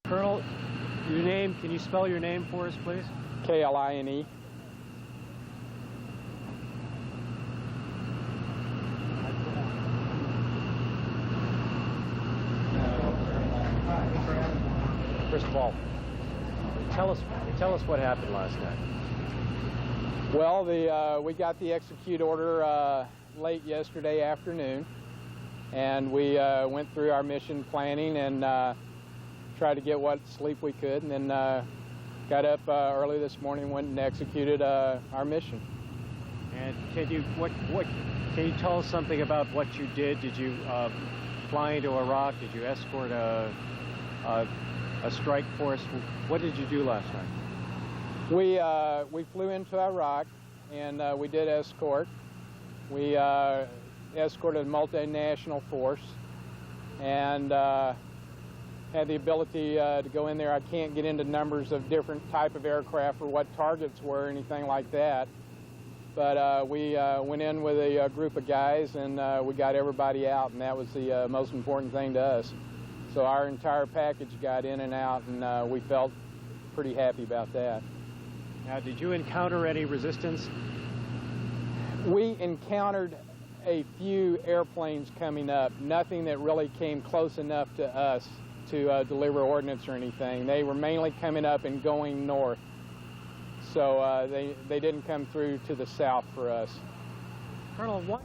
Colonel, your name, can you spell your name for us, please? Kline. First of all, tell us what happened last night. Well, we got the execute order late yesterday afternoon, and we went through our mission planning and tried to get what sleep we could, and then got up early this morning, went and executed our mission. And can you tell us something about what you did? Did you fly into Iraq? Did you escort a strike force? What did you do last night? We flew into Iraq, and we did escort. We escorted a multinational force, and had the ability to go in there. I can't get into numbers of different type of aircraft or what targets were or anything like that. But we went in with a group of guys, and we got everybody out, and that was the most important thing to us. So our entire package got in and out, and we felt pretty happy about that. Now, did you encounter any resistance? We encountered a few airplanes coming up, nothing that really came close enough to us to deliver ordnance or anything. They were mainly coming up and going north. So they didn't come through to the south for us. Colonel, what?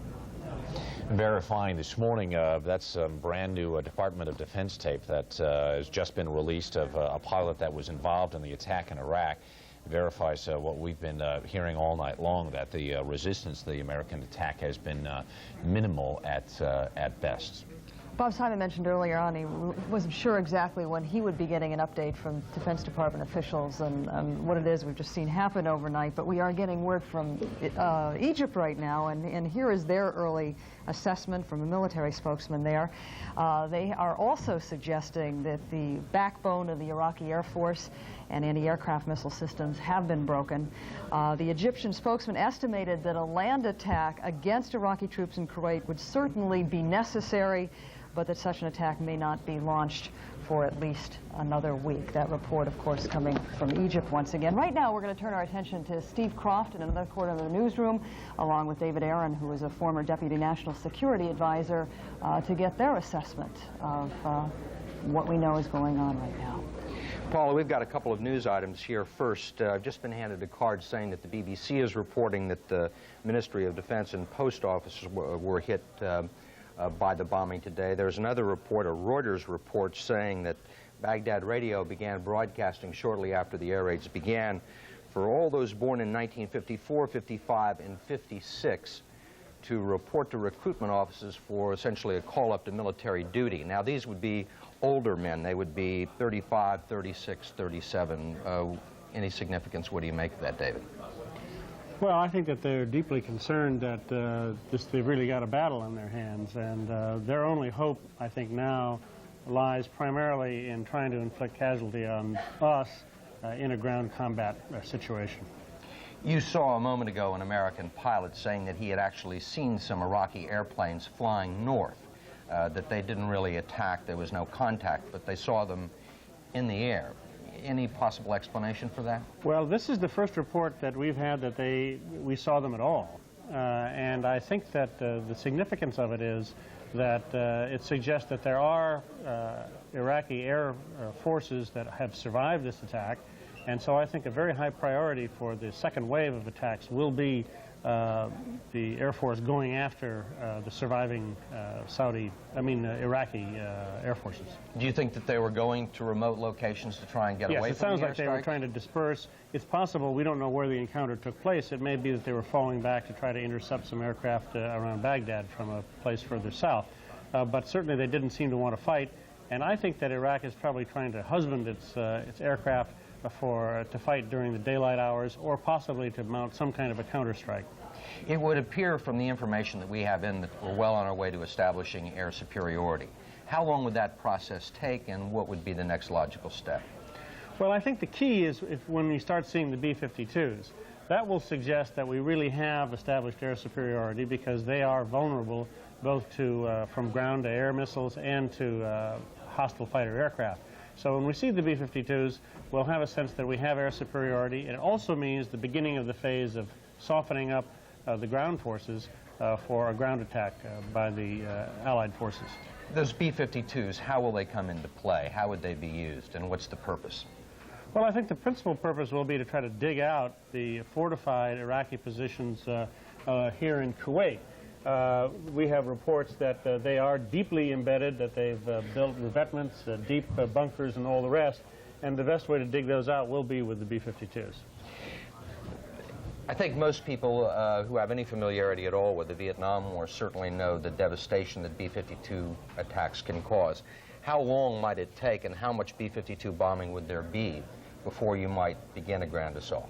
Verifying this morning, that's some brand new Department of Defense tape that has just been released of a pilot that was involved in the attack in Iraq. Verifies what we've been hearing all night long, that the resistance to the American attack has been minimal at best. Bob Simon mentioned earlier on he wasn't sure exactly when he would be getting an update from Defense Department officials and what it is we've just seen happen overnight, but we are getting word from Egypt right now, and here is their early assessment from a military spokesman there. They are also suggesting that the backbone of the Iraqi Air Force and anti-aircraft missile systems have been broken. The Egyptian spokesman estimated that a land attack against Iraqi troops in Kuwait would certainly be necessary, but that such an attack may not be launched for at least another week. That report, of course, coming from Egypt once again. Right now, we're going to turn our attention to Steve Croft in another corner of the newsroom, along with David Aaron, who is a former Deputy National Security Advisor, to get their assessment of what we know is going on right now. Paula, we've got a couple of news items here. First, I've just been handed a card saying that the BBC is reporting that the Ministry of Defense and post offices were hit by the bombing today. There's another report, a Reuters report, saying that Baghdad Radio began broadcasting shortly after the air raids began for all those born in 1954, 55, and 56 to report to recruitment offices for essentially a call up to military duty. Now, these would be older men. They would be 35, 36, 37. Any significance? What do you make of that, David? Well, I think that they're deeply concerned that they've really got a battle in their hands, and their only hope, I think, now lies primarily in trying to inflict casualty on us in a ground combat situation. You saw a moment ago an American pilot saying that he had actually seen some Iraqi airplanes flying north, that they didn't really attack, there was no contact, but they saw them in the air. Any possible explanation for that? Well, this is the first report that we've had that we saw them at all. And I think that the significance of it is that it suggests that there are Iraqi air forces that have survived this attack. And so I think a very high priority for the second wave of attacks will be the Air Force going after the surviving Iraqi Air Forces. Do you think that they were going to remote locations to try and get away from the airstrike? Yes, it sounds like they were trying to disperse. It's possible, we don't know where the encounter took place. It may be that they were falling back to try to intercept some aircraft around Baghdad from a place further south. But certainly they didn't seem to want to fight. And I think that Iraq is probably trying to husband its aircraft to fight during the daylight hours, or possibly to mount some kind of a counterstrike. It would appear from the information that we have in that we're well on our way to establishing air superiority. How long would that process take, and what would be the next logical step? Well, I think the key is when we start seeing the B-52s. That will suggest that we really have established air superiority, because they are vulnerable both to from ground to air missiles and to hostile fighter aircraft. So when we see the B-52s, we'll have a sense that we have air superiority. It also means the beginning of the phase of softening up the ground forces for a ground attack by the Allied forces. Those B-52s, how will they come into play? How would they be used, and what's the purpose? Well, I think the principal purpose will be to try to dig out the fortified Iraqi positions here in Kuwait. We have reports that they are deeply embedded, that they've built revetments, deep bunkers, and all the rest, and the best way to dig those out will be with the B-52s. I think most people who have any familiarity at all with the Vietnam War certainly know the devastation that B-52 attacks can cause. How long might it take, and how much B-52 bombing would there be before you might begin a ground assault?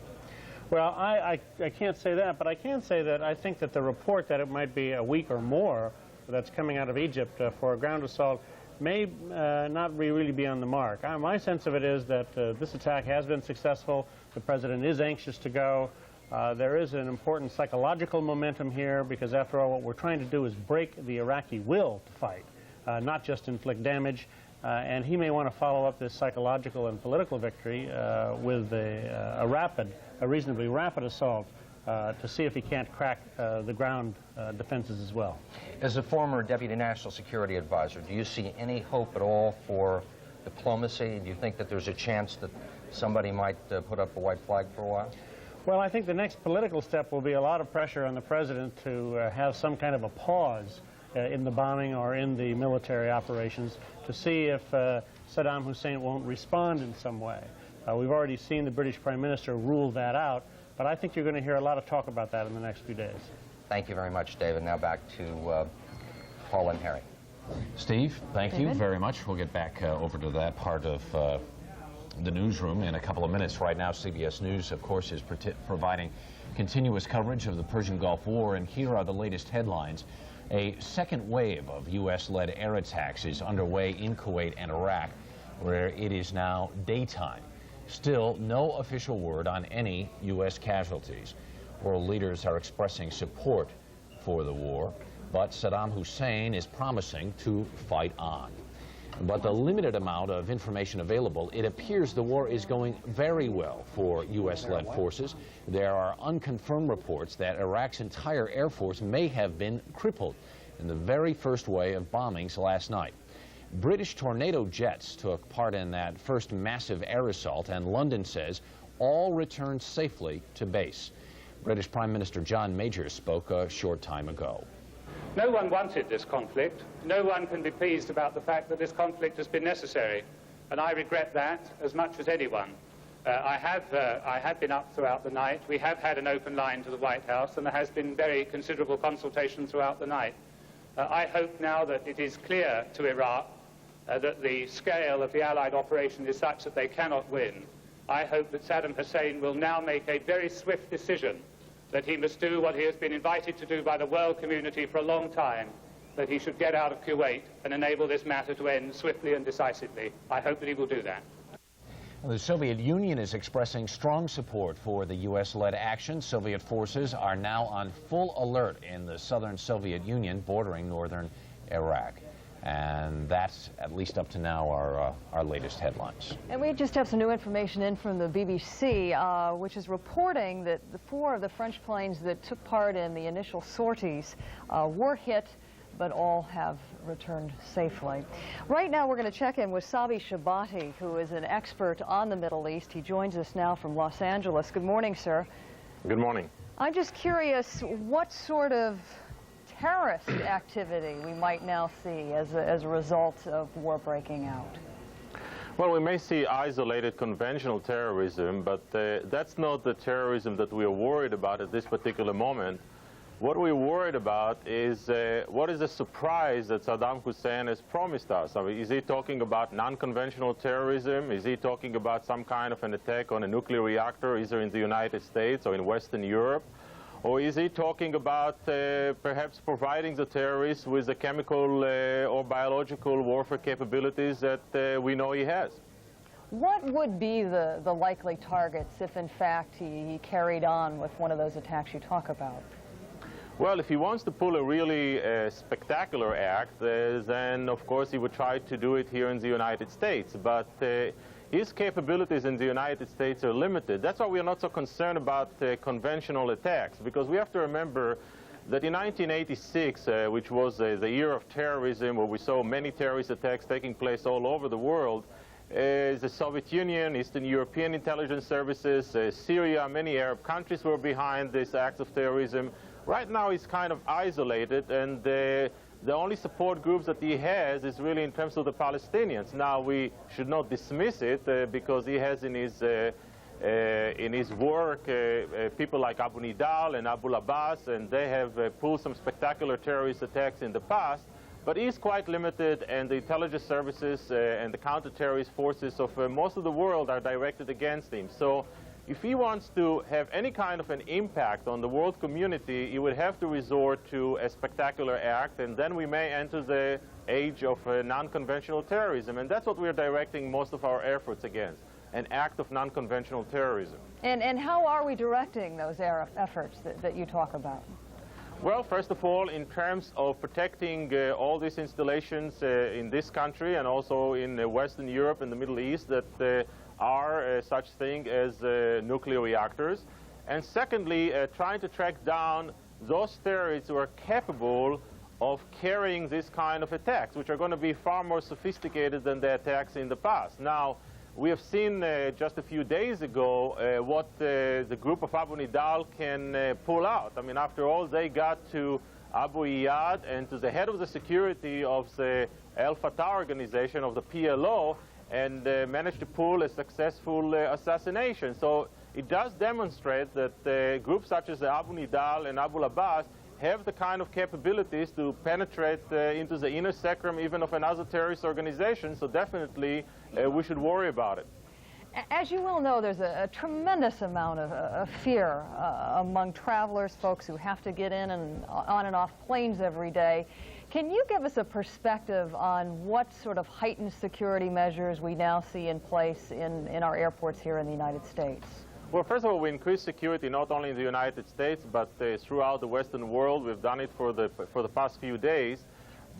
Well, I can't say that, but I can say that I think that the report that it might be a week or more that's coming out of Egypt for a ground assault may not really be on the mark. My sense of it is that this attack has been successful. The president is anxious to go. There is an important psychological momentum here because, after all, what we're trying to do is break the Iraqi will to fight, not just inflict damage. And he may want to follow up this psychological and political victory with a reasonably rapid assault to see if he can't crack the ground defenses as well. As a former Deputy National Security Advisor, do you see any hope at all for diplomacy? Do you think that there's a chance that somebody might put up a white flag for a while? Well, I think the next political step will be a lot of pressure on the president to have some kind of a pause in the bombing or in the military operations to see if Saddam Hussein won't respond in some way. We've already seen the British Prime Minister rule that out, but I think you're going to hear a lot of talk about that in the next few days. Thank you very much, David. Now back to Paul and Harry. Steve, thank you very much. We'll get back over to that part of the newsroom in a couple of minutes. Right now, CBS News, of course, is providing continuous coverage of the Persian Gulf War, and here are the latest headlines. A second wave of U.S.-led air attacks is underway in Kuwait and Iraq, where it is now daytime. Still, no official word on any U.S. casualties. World leaders are expressing support for the war, but Saddam Hussein is promising to fight on. But the limited amount of information available, it appears the war is going very well for U.S.-led forces. There are unconfirmed reports that Iraq's entire air force may have been crippled in the very first wave of bombings last night. British Tornado jets took part in that first massive air assault, and London says all returned safely to base. British Prime Minister John Majors spoke a short time ago. No one wanted this conflict. No one can be pleased about the fact that this conflict has been necessary, and I regret that as much as anyone. I have been up throughout the night. We have had an open line to the White House, and there has been very considerable consultation throughout the night. I hope now that it is clear to Iraq that the scale of the Allied operation is such that they cannot win. I hope that Saddam Hussein will now make a very swift decision that he must do what he has been invited to do by the world community for a long time, that he should get out of Kuwait and enable this matter to end swiftly and decisively. I hope that he will do that. The Soviet Union is expressing strong support for the U.S.-led action. Soviet forces are now on full alert in the southern Soviet Union bordering northern Iraq. And that's, at least up to now, our latest headlines. And we just have some new information in from the BBC, which is reporting that the 4 of the French planes that took part in the initial sorties were hit, but all have returned safely. Right now, we're going to check in with Sabi Shabati, who is an expert on the Middle East. He joins us now from Los Angeles. Good morning, sir. Good morning. I'm just curious, what sort of terrorist activity we might now see as a result of war breaking out? Well, we may see isolated conventional terrorism, but that's not the terrorism that we are worried about at this particular moment. What we're worried about is what is the surprise that Saddam Hussein has promised us? I mean, is he talking about non-conventional terrorism? Is he talking about some kind of an attack on a nuclear reactor, either in the United States or in Western Europe? Or is he talking about perhaps providing the terrorists with the chemical or biological warfare capabilities that we know he has? What would be the likely targets if, in fact, he carried on with one of those attacks you talk about? Well, if he wants to pull a really spectacular act, then of course he would try to do it here in the United States. But his capabilities in the United States are limited. That's why we are not so concerned about conventional attacks, because we have to remember that in 1986, which was the year of terrorism, where we saw many terrorist attacks taking place all over the world, the Soviet Union, Eastern European intelligence services, Syria, many Arab countries were behind these acts of terrorism. Right now he's kind of isolated, and the only support groups that he has is really in terms of the Palestinians. Now, we should not dismiss it because he has in his work people like Abu Nidal and Abu Abbas, and they have pulled some spectacular terrorist attacks in the past. But he's quite limited, and the intelligence services and the counter-terrorist forces of most of the world are directed against him. So if he wants to have any kind of an impact on the world community, he would have to resort to a spectacular act, and then we may enter the age of non-conventional terrorism. And that's what we're directing most of our efforts against, an act of non-conventional terrorism. And how are we directing those efforts that you talk about? Well, first of all, in terms of protecting all these installations in this country and also in Western Europe and the Middle East that are such thing as nuclear reactors. And secondly, trying to track down those terrorists who are capable of carrying this kind of attacks, which are going to be far more sophisticated than the attacks in the past. Now, we have seen just a few days ago what the group of Abu Nidal can pull out. I mean, after all, they got to Abu Iyad and to the head of the security of the Al-Fatah organization, of the PLO, and managed to pull a successful assassination. So it does demonstrate that groups such as Abu Nidal and Abu Abbas have the kind of capabilities to penetrate into the inner sacrum even of another terrorist organization. So definitely we should worry about it. As you well know, there's a tremendous amount of fear among travelers, folks who have to get in and on and off planes every day. Can you give us a perspective on what sort of heightened security measures we now see in place in our airports here in the United States? Well, first of all, we increased security not only in the United States, but throughout the Western world. We've done it for the past few days.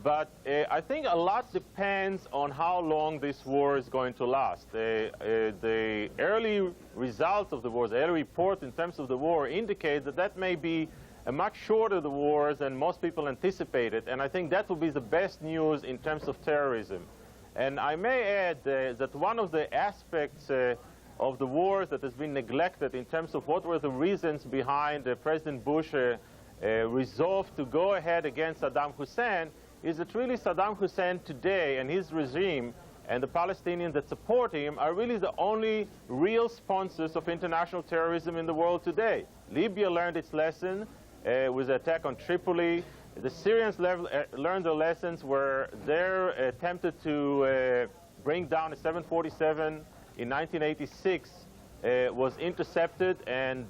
But I think a lot depends on how long this war is going to last. The early results of the war, the early report in terms of the war indicate that may be a much shorter the war than most people anticipated, and I think that will be the best news in terms of terrorism. And I may add that one of the aspects of the war that has been neglected in terms of what were the reasons behind President Bush resolve to go ahead against Saddam Hussein is that really Saddam Hussein today and his regime and the Palestinians that support him are really the only real sponsors of international terrorism in the world today. Libya learned its lesson with the attack on Tripoli. The Syrians learned their lessons where they attempted to bring down a 747 in 1986 was intercepted, and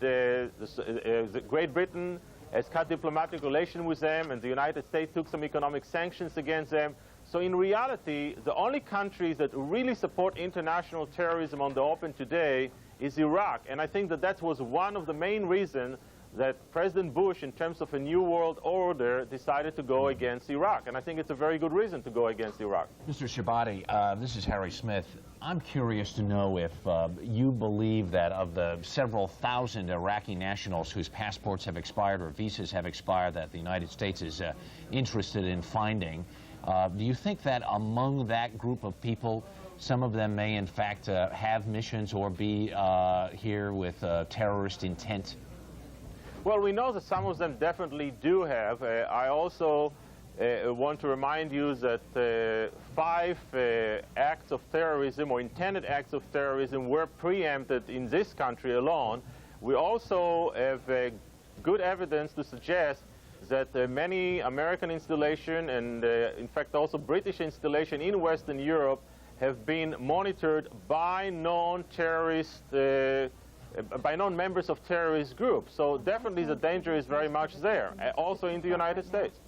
Great Britain has cut diplomatic relations with them, and the United States took some economic sanctions against them. So in reality, the only countries that really support international terrorism on the open today is Iraq. And I think that was one of the main reasons that President Bush, in terms of a new world order, decided to go against Iraq. And I think it's a very good reason to go against Iraq. Mr. Shabati, this is Harry Smith. I'm curious to know if you believe that of the several thousand Iraqi nationals whose passports have expired or visas have expired that the United States is interested in finding, do you think that among that group of people, some of them may in fact have missions or be here with terrorist intent? Well, we know that some of them definitely do have. I also want to remind you that 5 acts of terrorism or intended acts of terrorism were preempted in this country alone. We also have good evidence to suggest that many American installations and in fact also British installations in Western Europe have been monitored by non-terrorist by non-members of terrorist groups. So definitely the danger is very much there, also in the United States.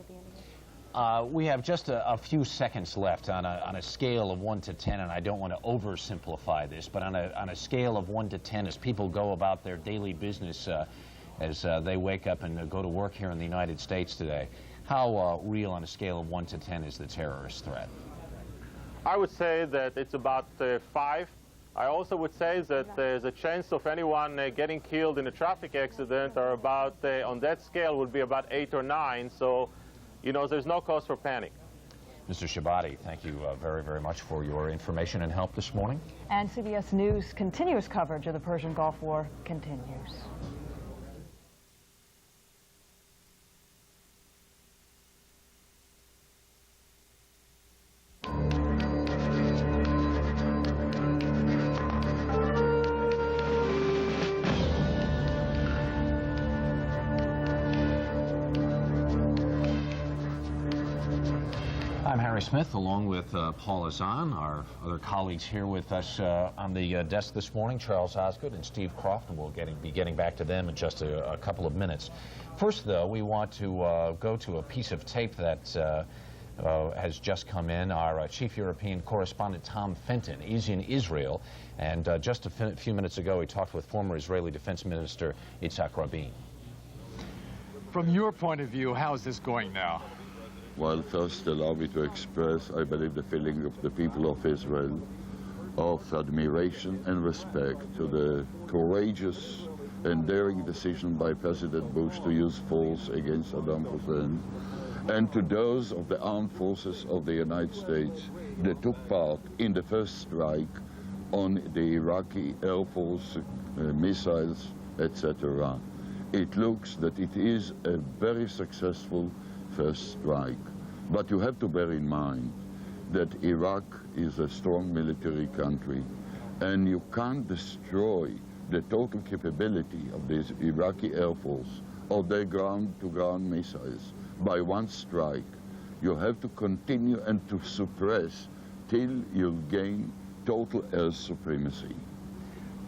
We have just a few seconds left on a scale of 1 to 10, and I don't want to oversimplify this, but on a scale of 1 to 10, as people go about their daily business, as they wake up and go to work here in the United States today. How real on a scale of 1 to 10 is the terrorist threat? I would say that it's about 5. I also would say that there's a chance of anyone getting killed in a traffic accident or about, on that scale, would be about 8 or 9. So, you know, there's no cause for panic. Mr. Shabati, thank you very, very much for your information and help this morning. And CBS News' continuous coverage of the Persian Gulf War continues. I'm Harry Smith, along with Paul Azan, our other colleagues here with us on the desk this morning, Charles Osgood and Steve Croft, and we'll be getting back to them in just a couple of minutes. First, though, we want to go to a piece of tape that has just come in. Our chief European correspondent, Tom Fenton, is in Israel, and just a few minutes ago, he talked with former Israeli Defense Minister Yitzhak Rabin. From your point of view, how is this going now? Well, first allow me to express, I believe, the feeling of the people of Israel of admiration and respect to the courageous and daring decision by President Bush to use force against Saddam Hussein, and to those of the armed forces of the United States that took part in the first strike on the Iraqi Air Force missiles, etc. It looks that it is a very successful first strike. But you have to bear in mind that Iraq is a strong military country, and you can't destroy the total capability of this Iraqi Air Force or their ground-to-ground missiles by one strike. You have to continue and to suppress till you gain total air supremacy.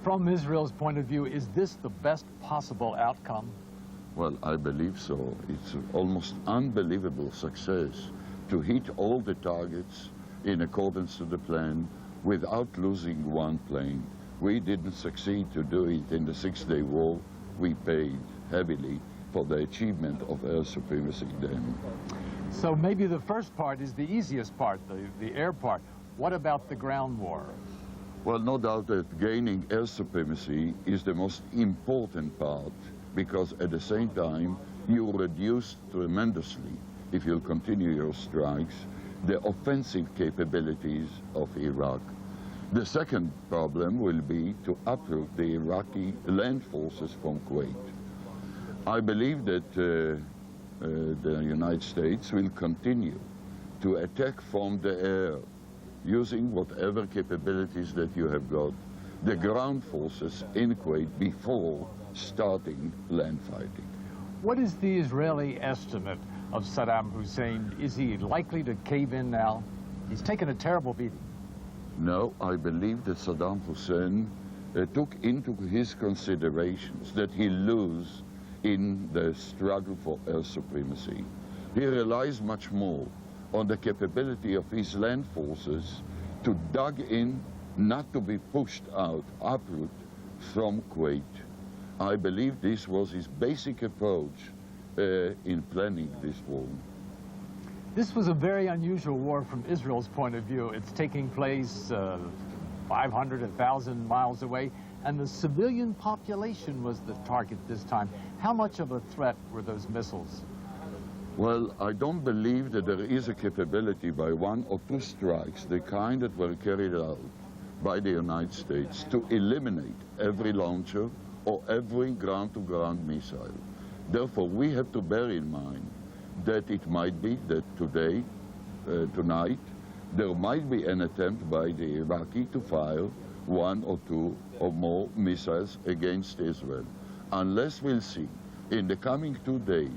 From Israel's point of view, is this the best possible outcome? Well, I believe so. It's an almost unbelievable success to hit all the targets in accordance to the plan without losing one plane. We didn't succeed to do it in the Six-Day War. We paid heavily for the achievement of air supremacy then. So maybe the first part is the easiest part, the air part. What about the ground war? Well, no doubt that gaining air supremacy is the most important part, because at the same time, you reduce tremendously, if you continue your strikes, the offensive capabilities of Iraq. The second problem will be to uproot the Iraqi land forces from Kuwait. I believe that the United States will continue to attack from the air, using whatever capabilities that you have got, the ground forces in Kuwait before starting land fighting. What is the Israeli estimate of Saddam Hussein? Is he likely to cave in now? He's taken a terrible beating. No, I believe that Saddam Hussein took into his considerations that he lose in the struggle for air supremacy. He relies much more on the capability of his land forces to dug in, not to be pushed out, uproot from Kuwait. I believe this was his basic approach in planning this war. This was a very unusual war from Israel's point of view. It's taking place 500, 1,000 miles away, and the civilian population was the target this time. How much of a threat were those missiles? Well, I don't believe that there is a capability by one or two strikes, the kind that were carried out by the United States, to eliminate every launcher or every ground-to-ground missile. Therefore, we have to bear in mind that it might be that today, tonight, there might be an attempt by the Iraqi to fire one or two or more missiles against Israel. Unless we'll see in the coming 2 days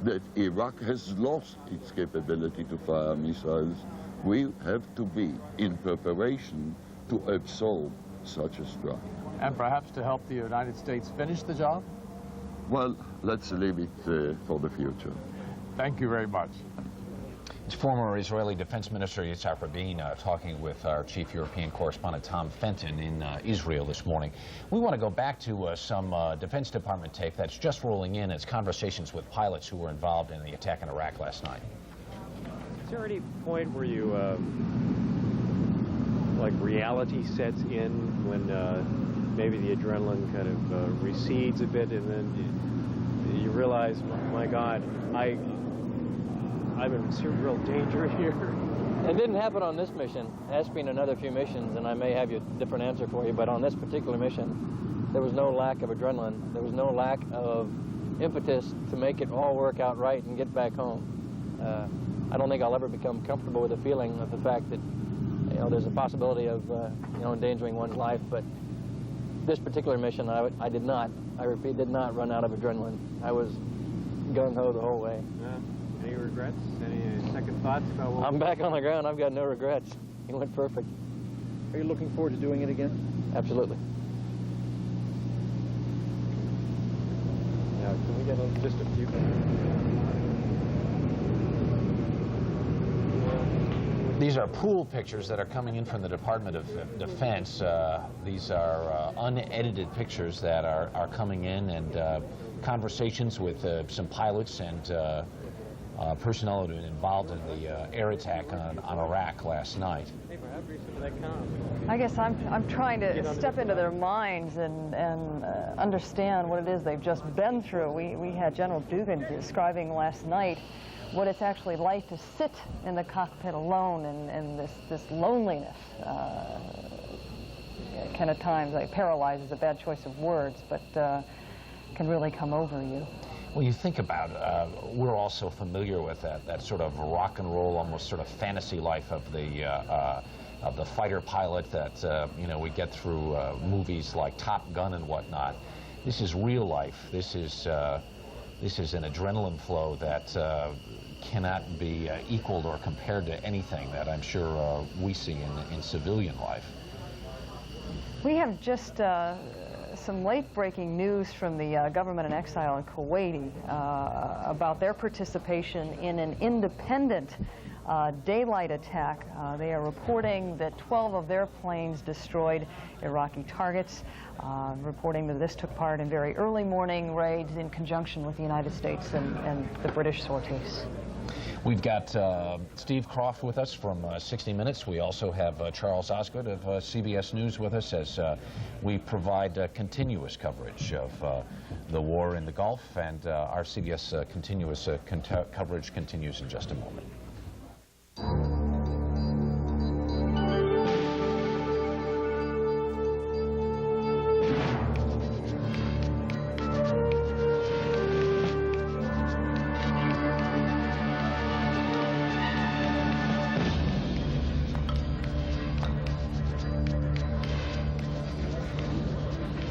that Iraq has lost its capability to fire missiles, we have to be in preparation to absorb such a strike. And perhaps to help the United States finish the job? Well, let's leave it for the future. Thank you very much. It's former Israeli Defense Minister Yitzhak Rabin talking with our chief European correspondent Tom Fenton in Israel this morning. We want to go back to some Defense Department tape that's just rolling in. It's conversations with pilots who were involved in the attack in Iraq last night. Is there any point where you, like reality sets in when maybe the adrenaline kind of recedes a bit and then you realize, my God, I'm in real danger here? It didn't happen on this mission. Ask me in another few missions and I may have a different answer for you, but on this particular mission, there was no lack of adrenaline. There was no lack of impetus to make it all work out right and get back home. I don't think I'll ever become comfortable with the feeling of the fact that, you know, there's a possibility of, you know, endangering one's life, but this particular mission, I did not, I repeat, did not run out of adrenaline. I was gung-ho the whole way. Any regrets? Any second thoughts about what... I'm back on the ground. I've got no regrets. It went perfect. Are you looking forward to doing it again? Absolutely. Yeah, can we get just a few These are pool pictures that are coming in from the Department of Defense. These are unedited pictures that are coming in, and conversations with some pilots and personnel who were involved in the air attack on Iraq last night. I guess I'm trying to step into their minds and understand what it is they've just been through. We had General Dugan describing last night what it's actually like to sit in the cockpit alone and this loneliness. Kind of times, like paralyzed is a bad choice of words, but can really come over you. Well, you think about it, we're also familiar with that sort of rock and roll, almost sort of fantasy life of the fighter pilot that you know, we get through movies like Top Gun and whatnot. This is real life. This is an adrenaline flow that cannot be equaled or compared to anything that I'm sure we see in civilian life. We have just some late-breaking news from the government in exile in Kuwait about their participation in an independent daylight attack. They are reporting that 12 of their planes destroyed Iraqi targets, reporting that this took part in very early morning raids in conjunction with the United States and the British sorties. We've got Steve Croft with us from 60 Minutes. We also have Charles Osgood of CBS News with us as we provide continuous coverage of the war in the Gulf, and our CBS continuous coverage continues in just a moment.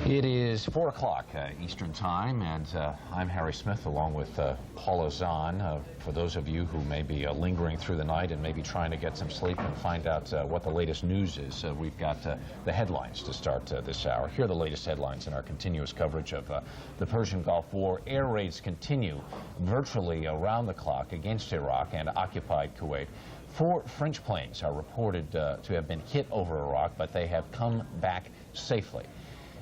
It is 4 o'clock Eastern Time, and I'm Harry Smith along with Paula Zahn. For those of you who may be lingering through the night and maybe trying to get some sleep and find out what the latest news is, we've got the headlines to start this hour. Here are the latest headlines in our continuous coverage of the Persian Gulf War. Air raids continue virtually around the clock against Iraq and occupied Kuwait. 4 French planes are reported to have been hit over Iraq, but they have come back safely.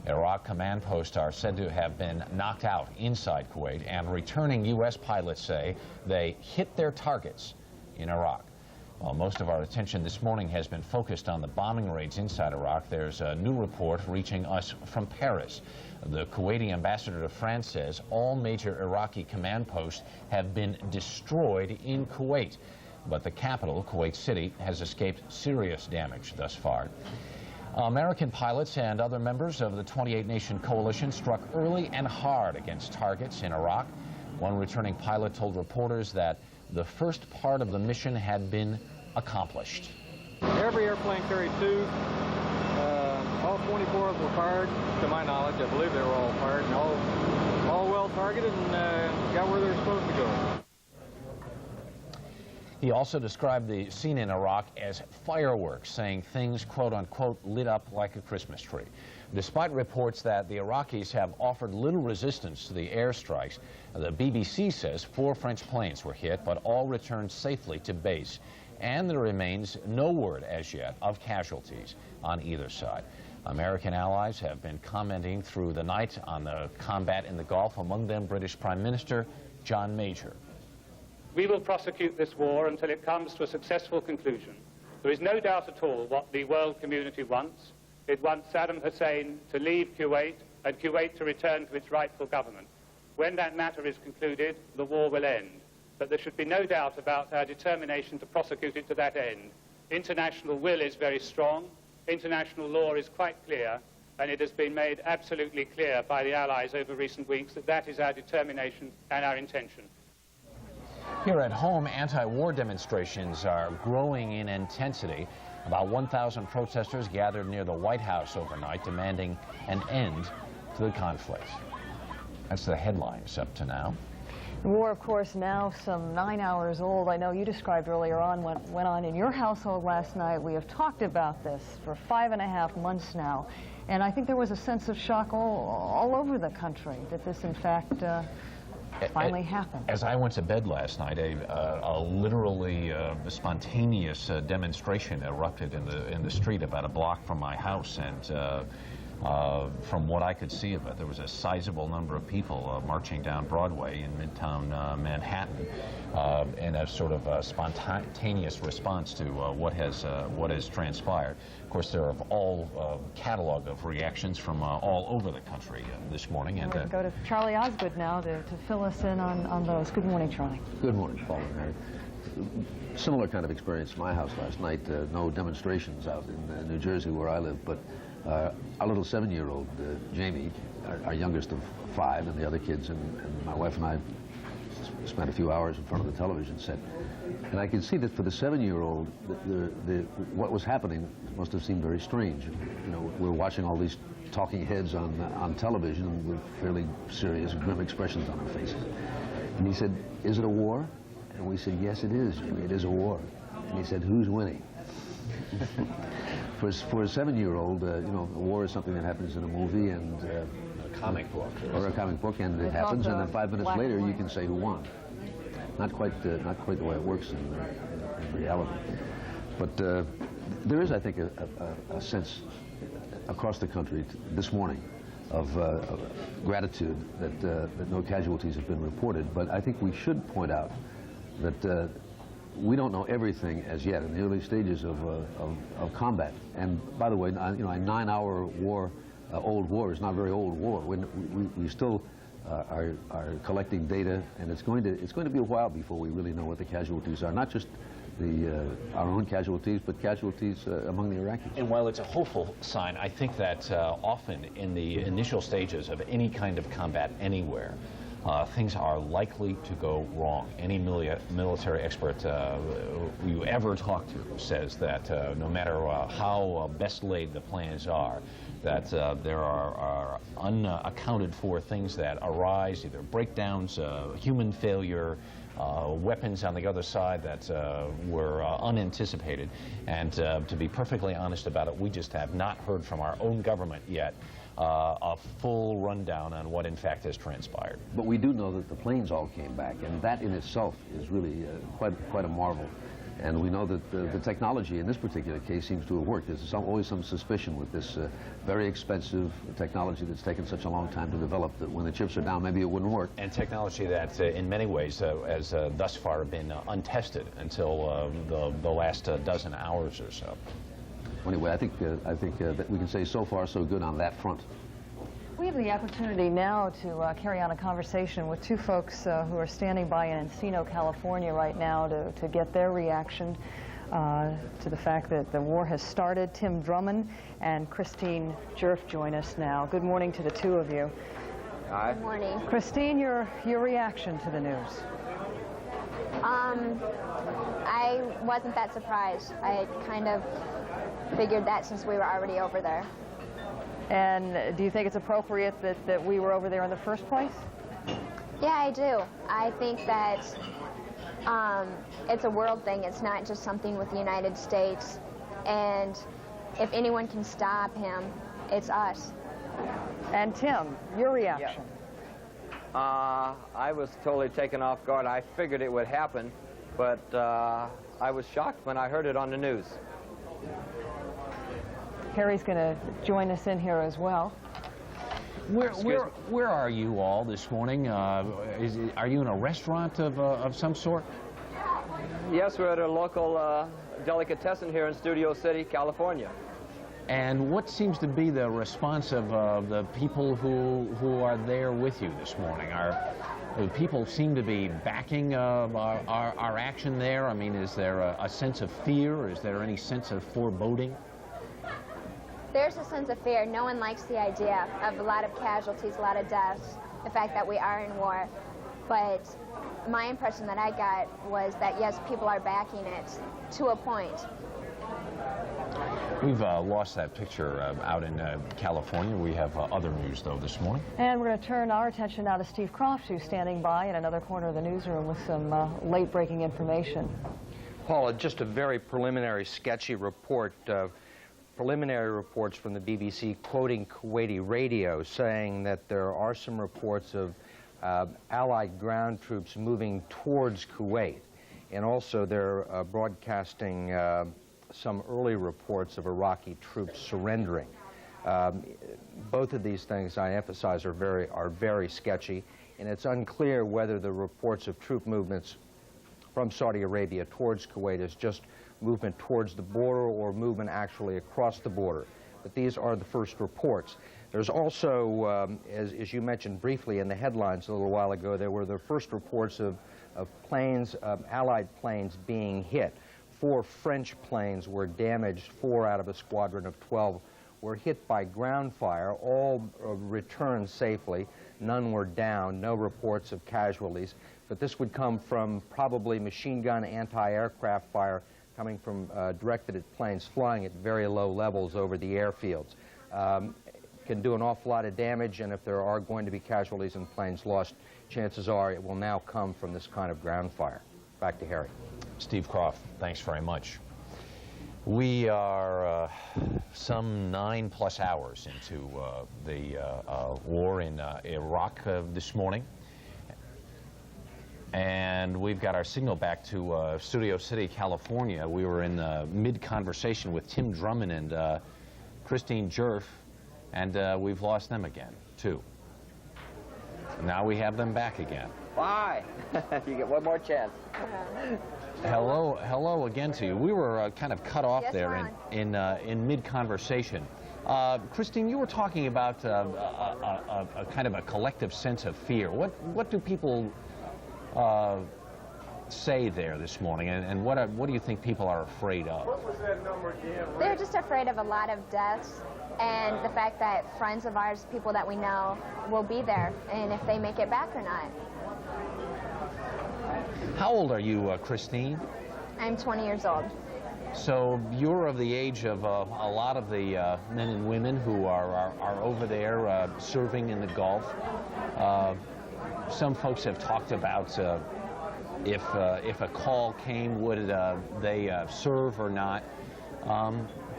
Iraq command posts are said to have been knocked out inside Kuwait, and returning U.S. pilots say they hit their targets in Iraq. While most of our attention this morning has been focused on the bombing raids inside Iraq, there's a new report reaching us from Paris. The Kuwaiti ambassador to France says all major Iraqi command posts have been destroyed in Kuwait, but the capital, Kuwait City, has escaped serious damage thus far. American pilots and other members of the 28-nation coalition struck early and hard against targets in Iraq. One returning pilot told reporters that the first part of the mission had been accomplished. Every airplane carried 2. All 24 of them were fired, to my knowledge. I believe they were all fired, and all well targeted and got where they were supposed to go. He also described the scene in Iraq as fireworks, saying things, quote unquote, lit up like a Christmas tree. Despite reports that the Iraqis have offered little resistance to the airstrikes, the BBC says 4 French planes were hit, but all returned safely to base. And there remains no word as yet of casualties on either side. American allies have been commenting through the night on the combat in the Gulf, among them British Prime Minister John Major. We will prosecute this war until it comes to a successful conclusion. There is no doubt at all what the world community wants. It wants Saddam Hussein to leave Kuwait and Kuwait to return to its rightful government. When that matter is concluded, the war will end. But there should be no doubt about our determination to prosecute it to that end. International will is very strong. International law is quite clear, and it has been made absolutely clear by the Allies over recent weeks that that is our determination and our intention. Here at home, anti-war demonstrations are growing in intensity. About 1,000 protesters gathered near the White House overnight, demanding an end to the conflict. That's the headlines up to now. The war, of course, now some 9 hours old. I know you described earlier on what went on in your household last night. We have talked about this for 5.5 months now. And I think there was a sense of shock all over the country that this, in fact, finally happened. As I went to bed last night, a literally spontaneous demonstration erupted in the street about a block from my house, and from what I could see of it, there was a sizable number of people marching down Broadway in Midtown Manhattan in a sort of spontaneous response to what has transpired. Of course, there are all catalog of reactions from all over the country this morning. And we're going to go to Charlie Osgood now to fill us in on those. Good morning, Charlie. Good morning, Paul and Mary. Similar kind of experience at my house last night. No demonstrations out in New Jersey where I live, but our little 7-year-old, Jamie, our youngest of 5, and the other kids, and my wife and I spent a few hours in front of the television set. And I could see that for the 7-year-old, what was happening must have seemed very strange. You know, we're watching all these talking heads on television with fairly serious, grim expressions on their faces. And he said, "Is it a war?" And we said, "Yes, it is, Jimmy, it is a war." And he said, "Who's winning?" For a 7-year-old, you know, a war is something that happens in a movie and a comic book, or a comic book, and it happens, and then 5 minutes later you can say who won. Not quite the way it works in reality. But there is, I think, a sense across the country this morning of gratitude that no casualties have been reported. But I think we should point out that we don't know everything as yet in the early stages of combat. And by the way, you know, a 9-hour war, old war is not a very old war. We still are collecting data, and it's going to be a while before we really know what the casualties are. Not just our own casualties, but casualties among the Iraqis. And while it's a hopeful sign, I think that often in the initial stages of any kind of combat anywhere, things are likely to go wrong. Any military expert you ever talk to says that no matter how best laid the plans are, that there are unaccounted for things that arise, either breakdowns, human failure, weapons on the other side that were unanticipated. And to be perfectly honest about it, we just have not heard from our own government yet a full rundown on what in fact has transpired. But we do know that the planes all came back, and that in itself is really quite a marvel. And we know that the technology in this particular case seems to have worked. There's always some suspicion with this very expensive technology that's taken such a long time to develop that when the chips are down, maybe it wouldn't work. And technology that in many ways has thus far been untested until the last dozen hours or so. Anyway, I think that we can say so far so good on that front. We have the opportunity now to carry on a conversation with 2 folks who are standing by in Encino, California right now to get their reaction to the fact that the war has started. Tim Drummond and Christine Jerf join us now. Good morning to the 2 of you. Hi. Good morning. Christine, your reaction to the news. I wasn't that surprised. I had kind of figured that since we were already over there. And do you think it's appropriate that we were over there in the first place? Yeah, I do. I think that It's a world thing. It's not just something with the United States. And if anyone can stop him, it's us. And Tim, your reaction? I was totally taken off guard. I figured it would happen, but I was shocked when I heard it on the news. Harry's going to join us in here as well. Where are you all this morning? Are you in a restaurant of some sort? Yes, we're at a local delicatessen here in Studio City, California. And what seems to be the response of the people who are there with you this morning? Do people seem to be backing our action there? I mean, is there a sense of fear? Is there any sense of foreboding? There's a sense of fear. No one likes the idea of a lot of casualties, a lot of deaths, the fact that we are in war. But my impression that I got was that, yes, people are backing it to a point. We've lost that picture out in California. We have other news, though, this morning. And we're going to turn our attention now to Steve Croft, who's standing by in another corner of the newsroom with some late-breaking information. Paula, just a very preliminary, sketchy report. Preliminary reports from the BBC quoting Kuwaiti radio saying that there are some reports of Allied ground troops moving towards Kuwait. And also they're broadcasting some early reports of Iraqi troops surrendering. Both of these things, I emphasize, are very sketchy, and it's unclear whether the reports of troop movements from Saudi Arabia towards Kuwait is just movement towards the border or movement actually across the border. But these are the first reports. There's also, as you mentioned briefly in the headlines a little while ago, there were the first reports of planes, Allied planes being hit. 4 French planes were damaged. 4 out of a squadron of 12 were hit by ground fire. All returned safely. None were down. No reports of casualties. But this would come from probably machine gun anti-aircraft fire coming from directed at planes flying at very low levels over the airfields. Can do an awful lot of damage, and if there are going to be casualties and planes lost, chances are it will now come from this kind of ground fire. Back to Harry. Steve Croft, thanks very much. We are some 9+ hours into the war in Iraq this morning. And we've got our signal back to Studio City, California. We were in mid-conversation with Tim Drummond and Christine Jerf, and we've lost them again, too. Now we have them back again. Bye. You get one more chance. Hello again to you. We were kind of cut off there in mid-conversation. Christine, you were talking about a kind of a collective sense of fear. What do people say there this morning, and what do you think people are afraid of? What was that number again? They're just afraid of a lot of deaths and the fact that friends of ours, people that we know, will be there, and if they make it back or not. How old are you, Christine? I'm 20 years old. So you're of the age of a lot of the men and women who are over there serving in the Gulf. Some folks have talked about if a call came, would they serve or not.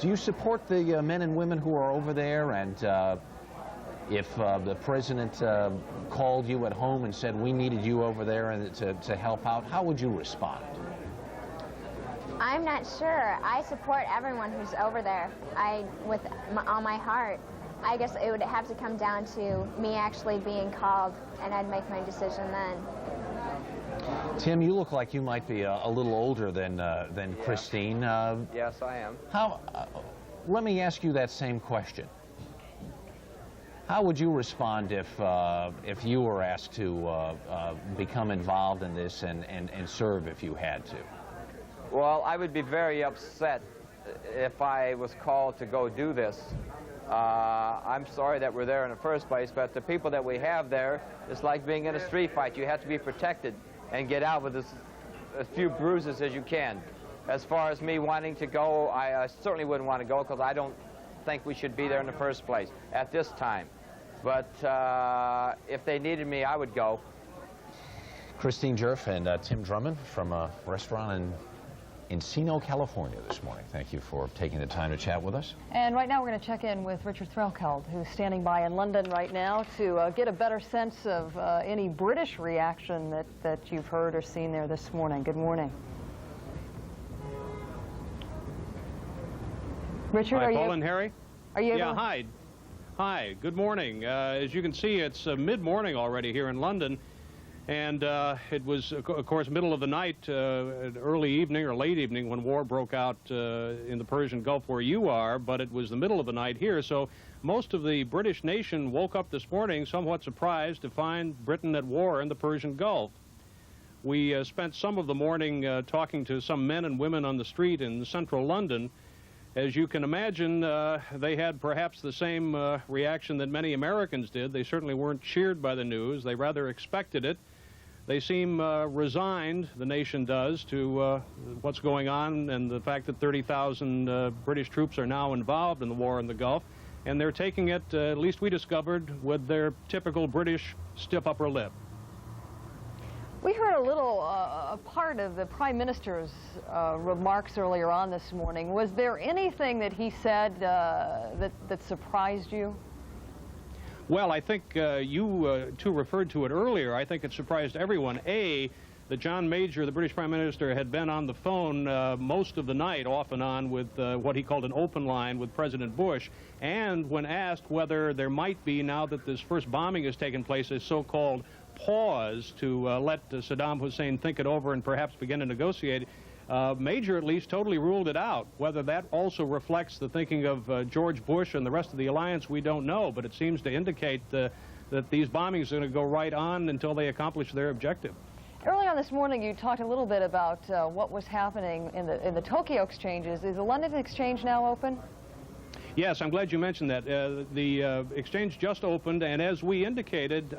Do you support the men and women who are over there? And if the president called you at home and said, we needed you over there and to help out, how would you respond? I'm not sure. I support everyone who's over there. With all my heart. I guess it would have to come down to me actually being called, and I'd make my decision then. Tim, you look like you might be a little older than Christine. Yes, I am. Let me ask you that same question. How would you respond if you were asked to become involved in this and serve if you had to? Well, I would be very upset if I was called to go do this. I'm sorry that we're there in the first place, but the people that we have there, it's like being in a street fight. You have to be protected and get out with as few bruises as you can. As far as me wanting to go, I certainly wouldn't want to go because I don't think we should be there in the first place at this time. But if they needed me, I would go. Christine Jerf and Tim Drummond from a restaurant in Encino, California this morning. Thank you for taking the time to chat with us. And right now we're going to check in with Richard Threlkeld, who's standing by in London right now to get a better sense of any British reaction that you've heard or seen there this morning. Good morning. Richard, hi, are Paul you? and Harry. Are you? Yeah, hi. Hi, good morning. As you can see, it's mid-morning already here in London. And it was, of course, middle of the night, early evening or late evening when war broke out in the Persian Gulf where you are, but it was the middle of the night here. So most of the British nation woke up this morning somewhat surprised to find Britain at war in the Persian Gulf. We spent some of the morning talking to some men and women on the street in central London. As you can imagine, they had perhaps the same reaction that many Americans did. They certainly weren't cheered by the news. They rather expected it. They seem resigned, the nation does, to what's going on and the fact that 30,000 British troops are now involved in the war in the Gulf. And they're taking it, at least we discovered, with their typical British stiff upper lip. We heard a little part of the Prime Minister's remarks earlier on this morning. Was there anything that he said that surprised you? Well, I think you two referred to it earlier. I think it surprised everyone. A, that John Major, the British Prime Minister, had been on the phone most of the night, off and on, with what he called an open line with President Bush. And when asked whether there might be, now that this first bombing has taken place, a so-called pause to let Saddam Hussein think it over and perhaps begin to negotiate, Major at least totally ruled it out. Whether that also reflects the thinking of George Bush and the rest of the alliance, we don't know, but it seems to indicate that these bombings are going to go right on until they accomplish their objective. Early on this morning, you talked a little bit about what was happening in the Tokyo exchanges. Is the London exchange now open? Yes, I'm glad you mentioned that. The exchange just opened, and as we indicated,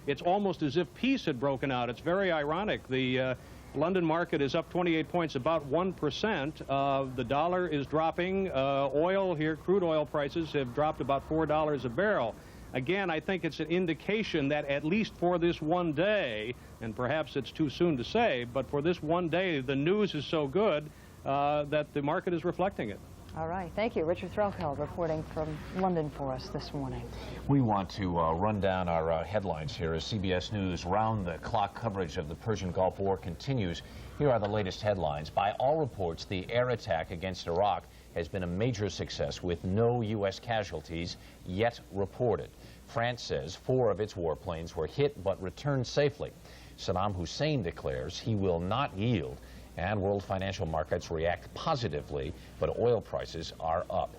it's almost as if peace had broken out. It's very ironic. The London market is up 28 points, about 1%. The dollar is dropping. Oil here, crude oil prices have dropped about $4 a barrel. Again, I think it's an indication that at least for this one day, and perhaps it's too soon to say, but for this one day, the news is so good that the market is reflecting it. All right. Thank you. Richard Threlkeld reporting from London for us this morning. We want to run down our headlines here as CBS News round-the-clock coverage of the Persian Gulf War continues. Here are the latest headlines. By all reports, the air attack against Iraq has been a major success with no U.S. casualties yet reported. France says 4 of its warplanes were hit but returned safely. Saddam Hussein declares he will not yield, and world financial markets react positively, but oil prices are up.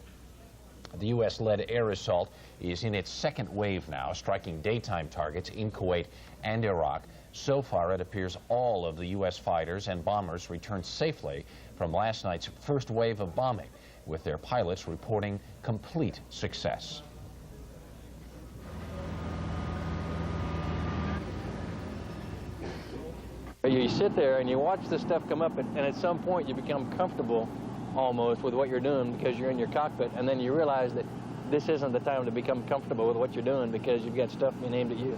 The U.S.-led air assault is in its second wave now, striking daytime targets in Kuwait and Iraq. So far, it appears all of the U.S. fighters and bombers returned safely from last night's first wave of bombing, with their pilots reporting complete success. You sit there and you watch this stuff come up, and at some point you become comfortable almost with what you're doing because you're in your cockpit, and then you realize that this isn't the time to become comfortable with what you're doing because you've got stuff being aimed at you.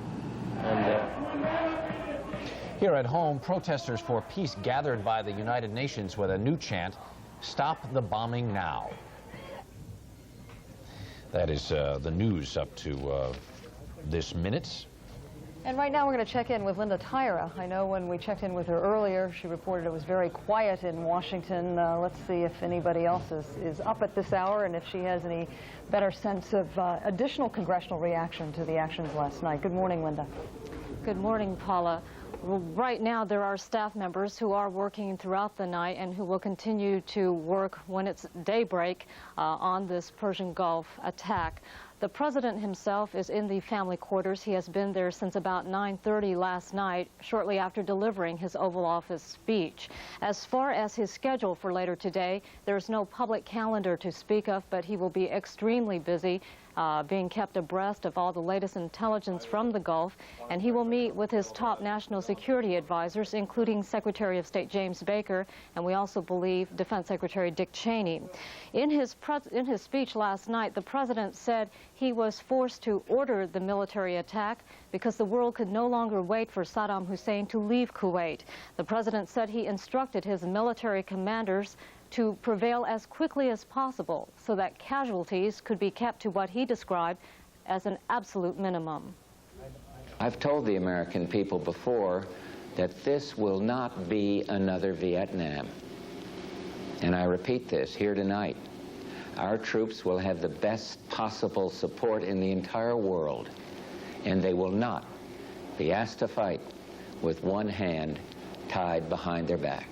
And here at home, protesters for peace gathered by the United Nations with a new chant, "Stop the bombing now." That is the news up to this minute. And right now we're going to check in with Linda Tyra. I know when we checked in with her earlier, she reported it was very quiet in Washington. Let's see if anybody else is up at this hour and if she has any better sense of additional congressional reaction to the actions last night. Good morning, Linda. Good morning, Paula. Well, right now there are staff members who are working throughout the night and who will continue to work when it's daybreak on this Persian Gulf attack. The president himself is in the family quarters. He has been there since about 9:30 last night, shortly after delivering his Oval Office speech. As far as his schedule for later today, there's no public calendar to speak of, but he will be extremely busy being kept abreast of all the latest intelligence from the Gulf, and he will meet with his top national security advisors, including Secretary of State James Baker, and we also believe Defense Secretary Dick Cheney. In his speech last night, the president said he was forced to order the military attack because the world could no longer wait for Saddam Hussein to leave Kuwait. The president said he instructed his military commanders to prevail as quickly as possible so that casualties could be kept to what he described as an absolute minimum. I've told the American people before that this will not be another Vietnam. And I repeat this here tonight. Our troops will have the best possible support in the entire world, and they will not be asked to fight with one hand tied behind their back.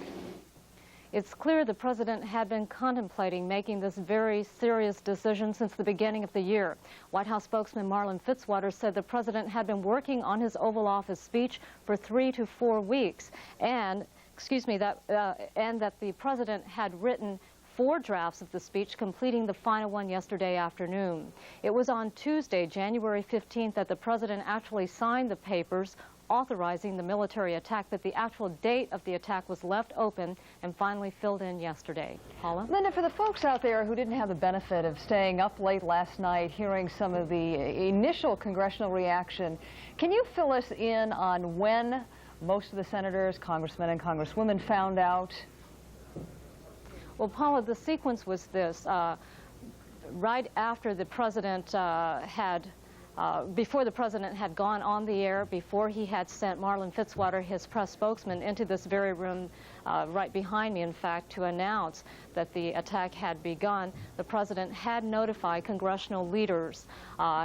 It's clear the president had been contemplating making this very serious decision since the beginning of the year. White House spokesman Marlin Fitzwater said the president had been working on his Oval Office speech for 3 to 4 weeks, and that the president had written 4 drafts of the speech, completing the final one yesterday afternoon. It was on Tuesday, January 15th, that the president actually signed the papers authorizing the military attack, but the actual date of the attack was left open and finally filled in yesterday. Paula? Linda, for the folks out there who didn't have the benefit of staying up late last night, hearing some of the initial congressional reaction, can you fill us in on when most of the senators, congressmen, and congresswomen found out? Well, Paula, the sequence was this. Right after the president before the president had gone on the air, before he had sent Marlin Fitzwater, his press spokesman, into this very room right behind me, in fact, to announce that the attack had begun, the president had notified congressional leaders.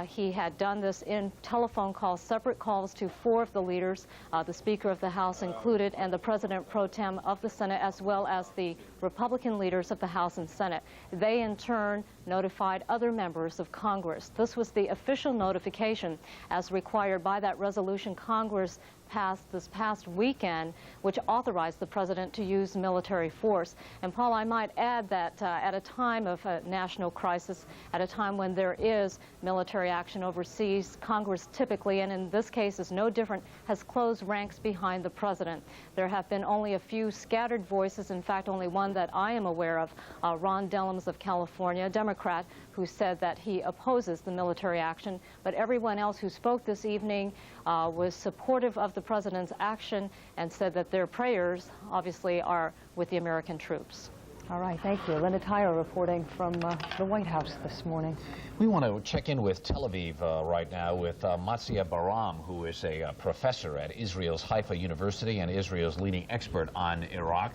He had done this in telephone calls, separate calls to 4 of the leaders, the Speaker of the House included, and the President pro tem of the Senate, as well as the Republican leaders of the House and Senate. They, in turn, notified other members of Congress. This was the official notification as required by that resolution Congress passed this past weekend, which authorized the president to use military force. And Paul, I might add that at a time of a national crisis, at a time when there is military action overseas, Congress typically, and in this case is no different, has closed ranks behind the president. There have been only a few scattered voices, in fact only one that I am aware of, Ron Dellums of California, a Democrat, who said that he opposes the military action, but everyone else who spoke this evening was supportive of the president's action and said that their prayers, obviously, are with the American troops. All right, thank you. Linda Tyra reporting from the White House this morning. We want to check in with Tel Aviv right now with Matzia Baram, who is a professor at Israel's Haifa University and Israel's leading expert on Iraq.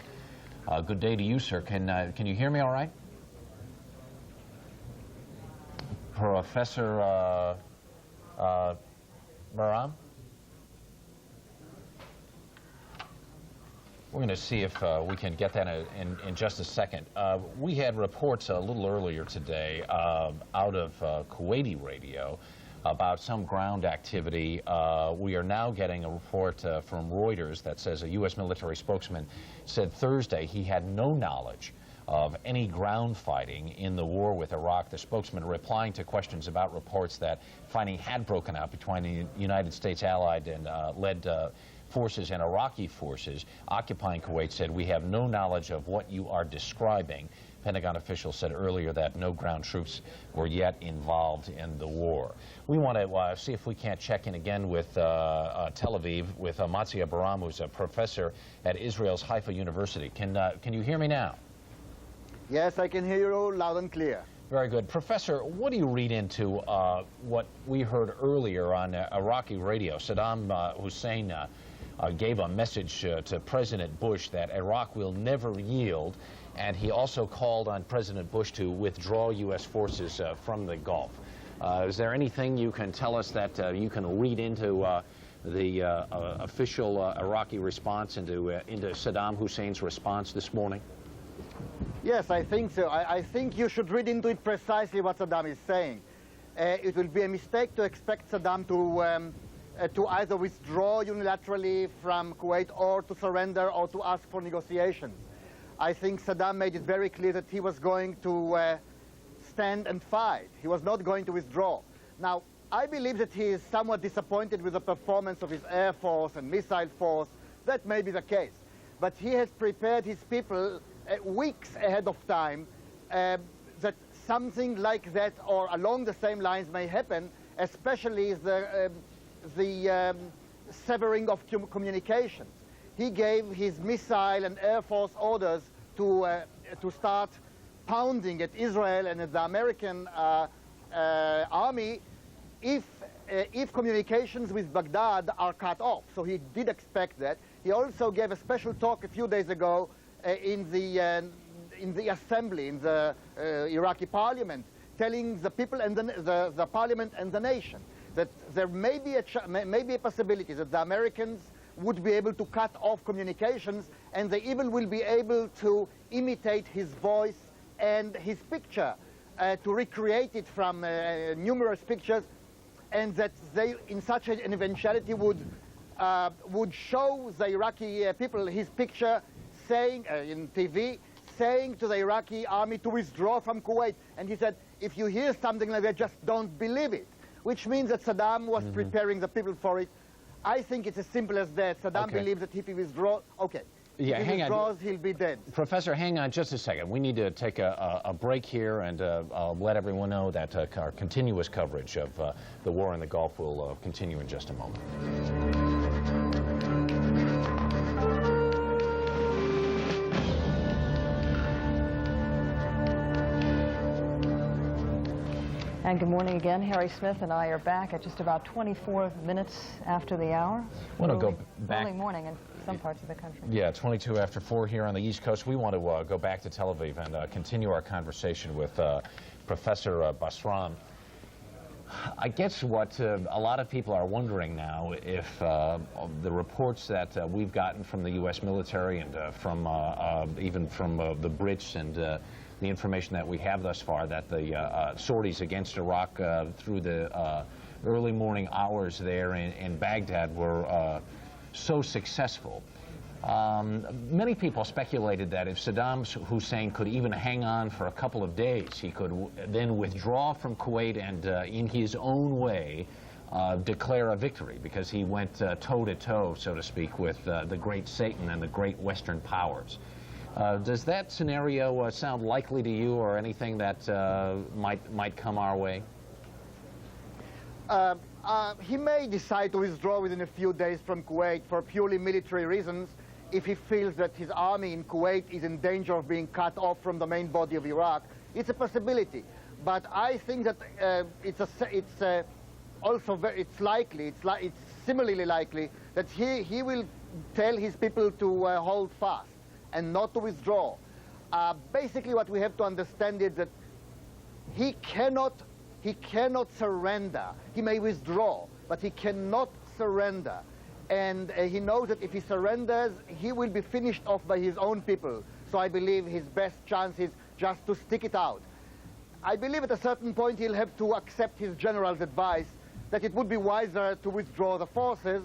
Good day to you, sir. Can you hear me all right? Professor Baram? We're going to see if we can get that in just a second. We had reports a little earlier today out of Kuwaiti radio about some ground activity. We are now getting a report from Reuters that says a U.S. military spokesman said Thursday he had no knowledge of any ground fighting in the war with Iraq. The spokesman, replying to questions about reports that fighting had broken out between the United States allied and led forces and Iraqi forces occupying Kuwait, said, "We have no knowledge of what you are describing." Pentagon officials said earlier that no ground troops were yet involved in the war. We want to see if we can't check in again with Tel Aviv, with Matzia Baram, who's a professor at Israel's Haifa University. Can you hear me now? Yes, I can hear you loud and clear. Very good. Professor, what do you read into what we heard earlier on Iraqi radio? Saddam Hussein gave a message to President Bush that Iraq will never yield, and he also called on President Bush to withdraw U.S. forces from the Gulf. Is there anything you can tell us that you can read into the official Iraqi response, into Saddam Hussein's response this morning? Yes, I think so. I think you should read into it precisely what Saddam is saying. It will be a mistake to expect Saddam to either withdraw unilaterally from Kuwait or to surrender or to ask for negotiations. I think Saddam made it very clear that he was going to stand and fight. He was not going to withdraw. Now, I believe that he is somewhat disappointed with the performance of his air force and missile force. That may be the case. But he has prepared his people weeks ahead of time that something like that or along the same lines may happen, especially the severing of communications. He gave his missile and Air Force orders to start pounding at Israel and at the American army if communications with Baghdad are cut off. So he did expect that. He also gave a special talk a few days ago in the assembly, in the Iraqi parliament, telling the people and the parliament and the nation that there may be a possibility that the Americans would be able to cut off communications, and they even will be able to imitate his voice and his picture, to recreate it from numerous pictures, and that they, in such an eventuality, would show the Iraqi people his picture saying, in TV, saying to the Iraqi army to withdraw from Kuwait. And he said, if you hear something like that, just don't believe it, which means that Saddam was preparing the people for it. I think it's as simple as that. Saddam believes that if he withdraws, yeah, if he withdraws, he'll be dead. Professor, hang on just a second. We need to take a break here and let everyone know that our continuous coverage of the war in the Gulf will continue in just a moment. And good morning again. Harry Smith and I are back at just about 24 minutes after the hour. I want to go back. Early morning in some parts of the country. Yeah, 22 after 4 here on the East Coast. We want to go back to Tel Aviv and continue our conversation with Professor Basran. I guess what a lot of people are wondering now, if the reports that we've gotten from the U.S. military and from even from the Brits and the information that we have thus far, that the sorties against Iraq through the early morning hours there in Baghdad were so successful. Many people speculated that if Saddam Hussein could even hang on for a couple of days, he could then withdraw from Kuwait and, in his own way, declare a victory, because he went toe-to-toe, so to speak, with the great Satan and the great Western powers. Does that scenario sound likely to you, or anything that might come our way? He may decide to withdraw within a few days from Kuwait for purely military reasons if he feels that his army in Kuwait is in danger of being cut off from the main body of Iraq. It's a possibility. But I think that it's similarly likely that he will tell his people to hold fast and not to withdraw. Basically, what we have to understand is that he cannot surrender. He may withdraw, but he cannot surrender. And he knows that if he surrenders, he will be finished off by his own people. So I believe his best chance is just to stick it out. I believe at a certain point he'll have to accept his general's advice that it would be wiser to withdraw the forces.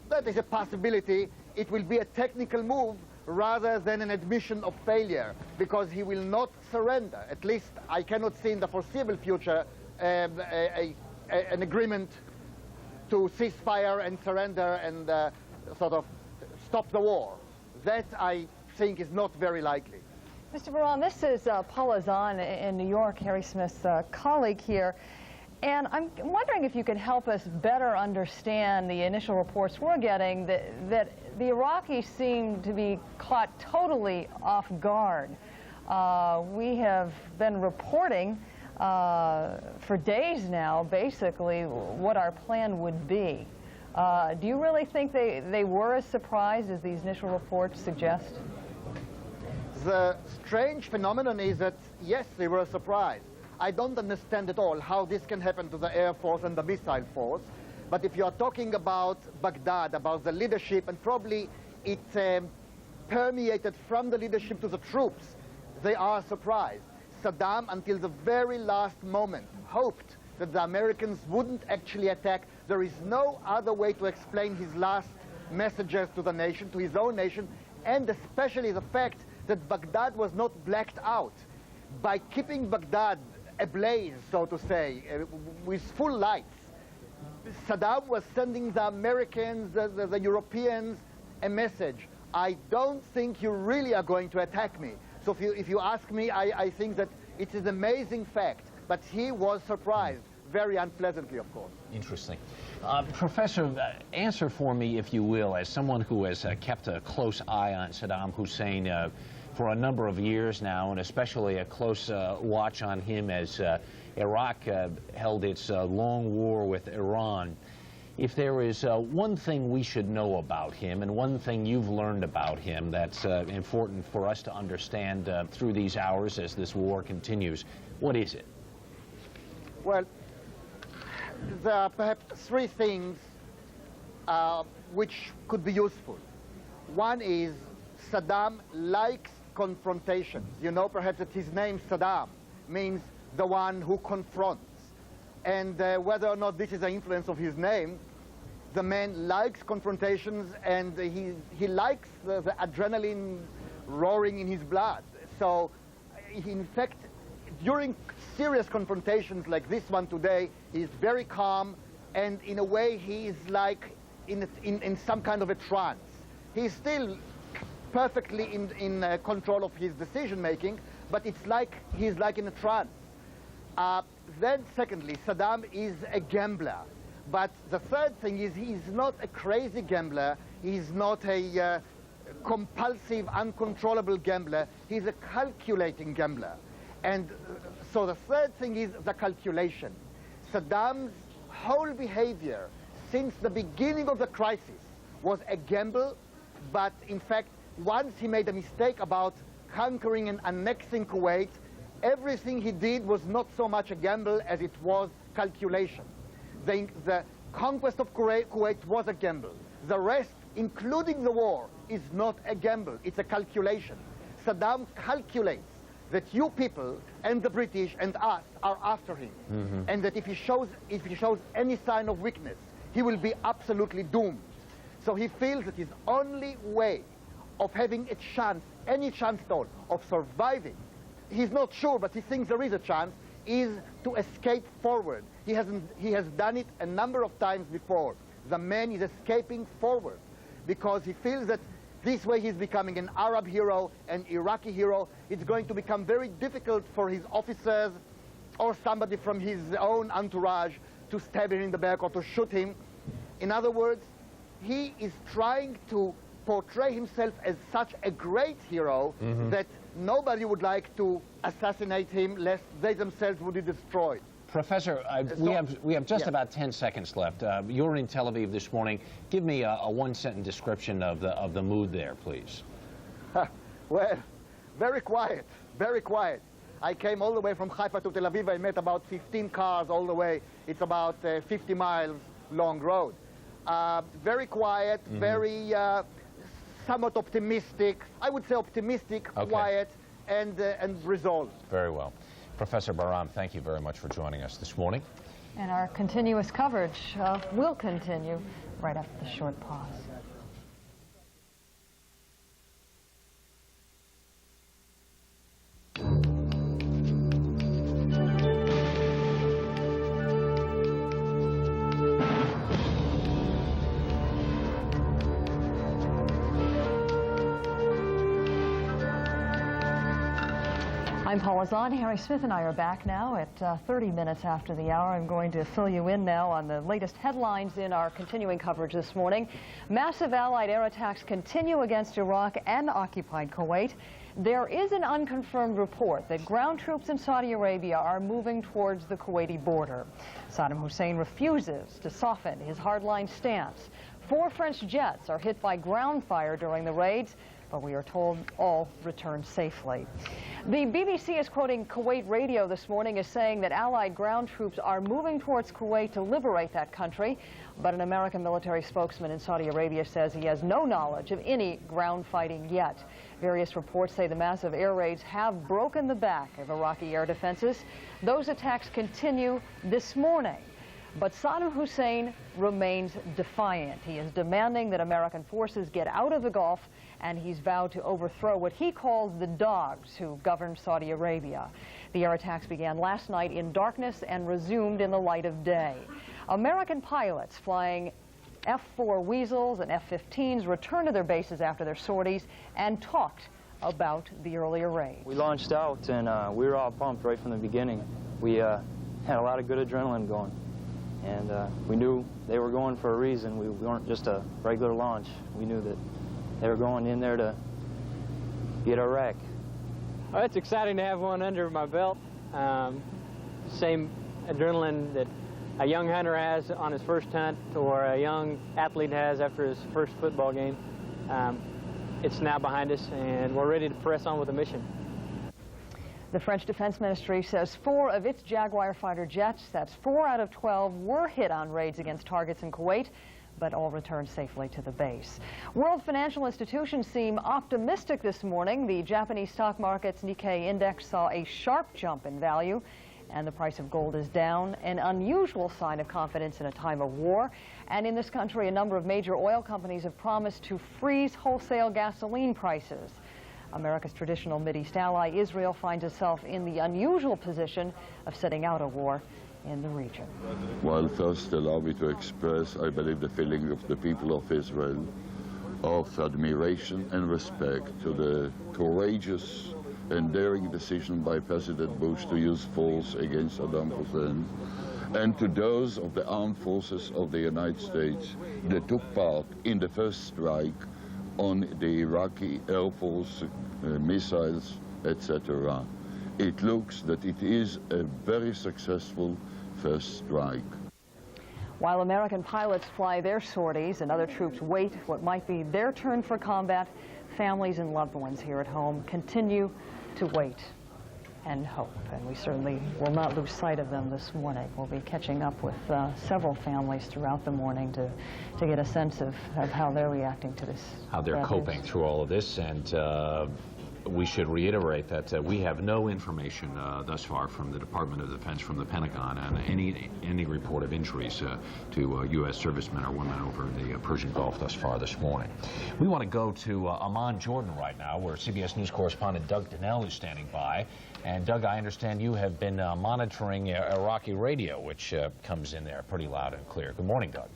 That is a possibility. It will be a technical move rather than an admission of failure, because he will not surrender. At least I cannot see in the foreseeable future an agreement to cease fire and surrender and sort of stop the war. That, I think, is not very likely. Mr. Baran, this is Paula Zahn in New York, Harry Smith's colleague here. And I'm wondering if you could help us better understand the initial reports we're getting that the Iraqis seem to be caught totally off guard. We have been reporting for days now, basically, what our plan would be. Do you really think they were as surprised as these initial reports suggest? The strange phenomenon is that, yes, they were surprised. I don't understand at all how this can happen to the Air Force and the Missile Force. But if you are talking about Baghdad, about the leadership, and probably it permeated from the leadership to the troops, they are surprised. Saddam, until the very last moment, hoped that the Americans wouldn't actually attack. There is no other way to explain his last messages to the nation, to his own nation, and especially the fact that Baghdad was not blacked out. By keeping Baghdad ablaze, so to say, with full lights, Saddam was sending the Americans, the Europeans, a message. I don't think you really are going to attack me. So if you ask me, I think that It's an amazing fact, but he was surprised, very unpleasantly, of course. Interesting. Professor, answer for me, if you will, as someone who has kept a close eye on Saddam Hussein for a number of years now, and especially a close watch on him as Iraq held its long war with Iran. If there is one thing we should know about him, and one thing you've learned about him that's important for us to understand through these hours as this war continues, what is it? Well, there are perhaps three things which could be useful. One is Saddam likes confrontations. You know perhaps that his name, Saddam, means the one who confronts. And whether or not this is an influence of his name, the man likes confrontations, and he likes the adrenaline roaring in his blood. So, in fact, during serious confrontations like this one today, he's very calm, and in a way he is like in some kind of a trance. He's still perfectly in control of his decision-making, but it's like he's like in a trance. Then, secondly, Saddam is a gambler. But the third thing is he's not a crazy gambler. He's not a compulsive, uncontrollable gambler. He's a calculating gambler. And so the third thing is the calculation. Saddam's whole behavior since the beginning of the crisis was a gamble, but in fact, once he made a mistake about conquering and annexing Kuwait, everything he did was not so much a gamble as it was calculation. The conquest of Kuwait was a gamble. The rest, including the war, is not a gamble. It's a calculation. Saddam calculates that you people and the British and us are after him, and that if he shows any sign of weakness, he will be absolutely doomed. So he feels that his only way of having a chance, any chance at all, of surviving, he's not sure, but he thinks there is a chance, is to escape forward. He has done it a number of times before. The man is escaping forward because he feels that this way he's becoming an Arab hero, an Iraqi hero. It's going to become very difficult for his officers or somebody from his own entourage to stab him in the back or to shoot him. In other words, he is trying to portray himself as such a great hero that nobody would like to assassinate him lest they themselves would be destroyed. Professor, we have just about 10 seconds left. You're in Tel Aviv this morning. Give me a one-sentence description of the mood there, please. Well, very quiet, very quiet. I came all the way from Haifa to Tel Aviv. I met about 15 cars all the way. It's about 50 miles long road. Very quiet, very somewhat optimistic. I would say optimistic, quiet, and resolved. Very well. Professor Bahram, thank you very much for joining us this morning. And our continuous coverage will continue right after the short pause. I'm Paula Zahn. Harry Smith and I are back now at 30 minutes after the hour. I'm going to fill you in now on the latest headlines in our continuing coverage this morning. Massive Allied air attacks continue against Iraq and occupied Kuwait. There is an unconfirmed report that ground troops in Saudi Arabia are moving towards the Kuwaiti border. Saddam Hussein refuses to soften his hardline stance. 4 French jets are hit by ground fire during the raids, but we are told all returned safely. The BBC is quoting Kuwait radio this morning as saying that Allied ground troops are moving towards Kuwait to liberate that country, but an American military spokesman in Saudi Arabia says he has no knowledge of any ground fighting yet. Various reports say the massive air raids have broken the back of Iraqi air defenses. Those attacks continue this morning. But Saddam Hussein remains defiant. He is demanding that American forces get out of the Gulf, and he's vowed to overthrow what he calls the dogs who govern Saudi Arabia. The air attacks began last night in darkness and resumed in the light of day. American pilots flying F-4 Weasels and F-15s returned to their bases after their sorties and talked about the earlier raid. We launched out, and we were all pumped right from the beginning. We had a lot of good adrenaline going, and we knew they were going for a reason. We weren't just a regular launch. We knew that they were going in there to get Iraq. Well, it's exciting to have one under my belt. Same adrenaline that a young hunter has on his first hunt or a young athlete has after his first football game. It's now behind us, and we're ready to press on with the mission. The French Defense Ministry says 4 of its Jaguar fighter jets, that's 4 out of 12, were hit on raids against targets in Kuwait, but all returned safely to the base. World financial institutions seem optimistic this morning. The Japanese stock market's Nikkei index saw a sharp jump in value, and the price of gold is down, an unusual sign of confidence in a time of war. And in this country, a number of major oil companies have promised to freeze wholesale gasoline prices. America's traditional Mideast ally, Israel, finds itself in the unusual position of setting out a war in the region. Well, first allow me to express, I believe, the feeling of the people of Israel of admiration and respect to the courageous and daring decision by President Bush to use force against Saddam Hussein, and to those of the armed forces of the United States that took part in the first strike on the Iraqi Air Force missiles, etc. It looks that it is a very successful first strike. While American pilots fly their sorties and other troops wait what might be their turn for combat, families and loved ones here at home continue to wait and hope, and we certainly will not lose sight of them this morning. We'll be catching up with several families throughout the morning to get a sense of how they're reacting to this. How they're coping through all of this, and we should reiterate that we have no information thus far from the Department of Defense, from the Pentagon, on any report of injuries to U.S. servicemen or women over the Persian Gulf thus far this morning. We want to go to Amman, Jordan right now, where CBS News correspondent Doug Donnell is standing by. And Doug, I understand you have been monitoring Iraqi radio, which comes in there pretty loud and clear. Good morning, Doug.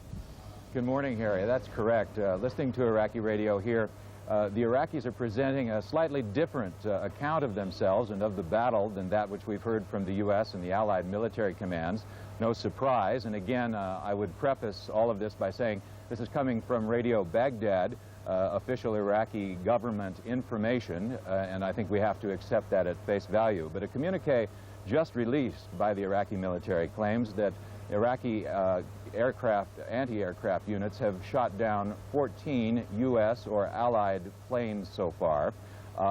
Good morning, Harry. That's correct. Listening to Iraqi radio here, the Iraqis are presenting a slightly different account of themselves and of the battle than that which we've heard from the U.S. and the Allied military commands. No surprise. And again, I would preface all of this by saying this is coming from Radio Baghdad, official Iraqi government information, and I think we have to accept that at face value. But a communique just released by the Iraqi military claims that Iraqi anti-aircraft units have shot down 14 U.S. or Allied planes so far,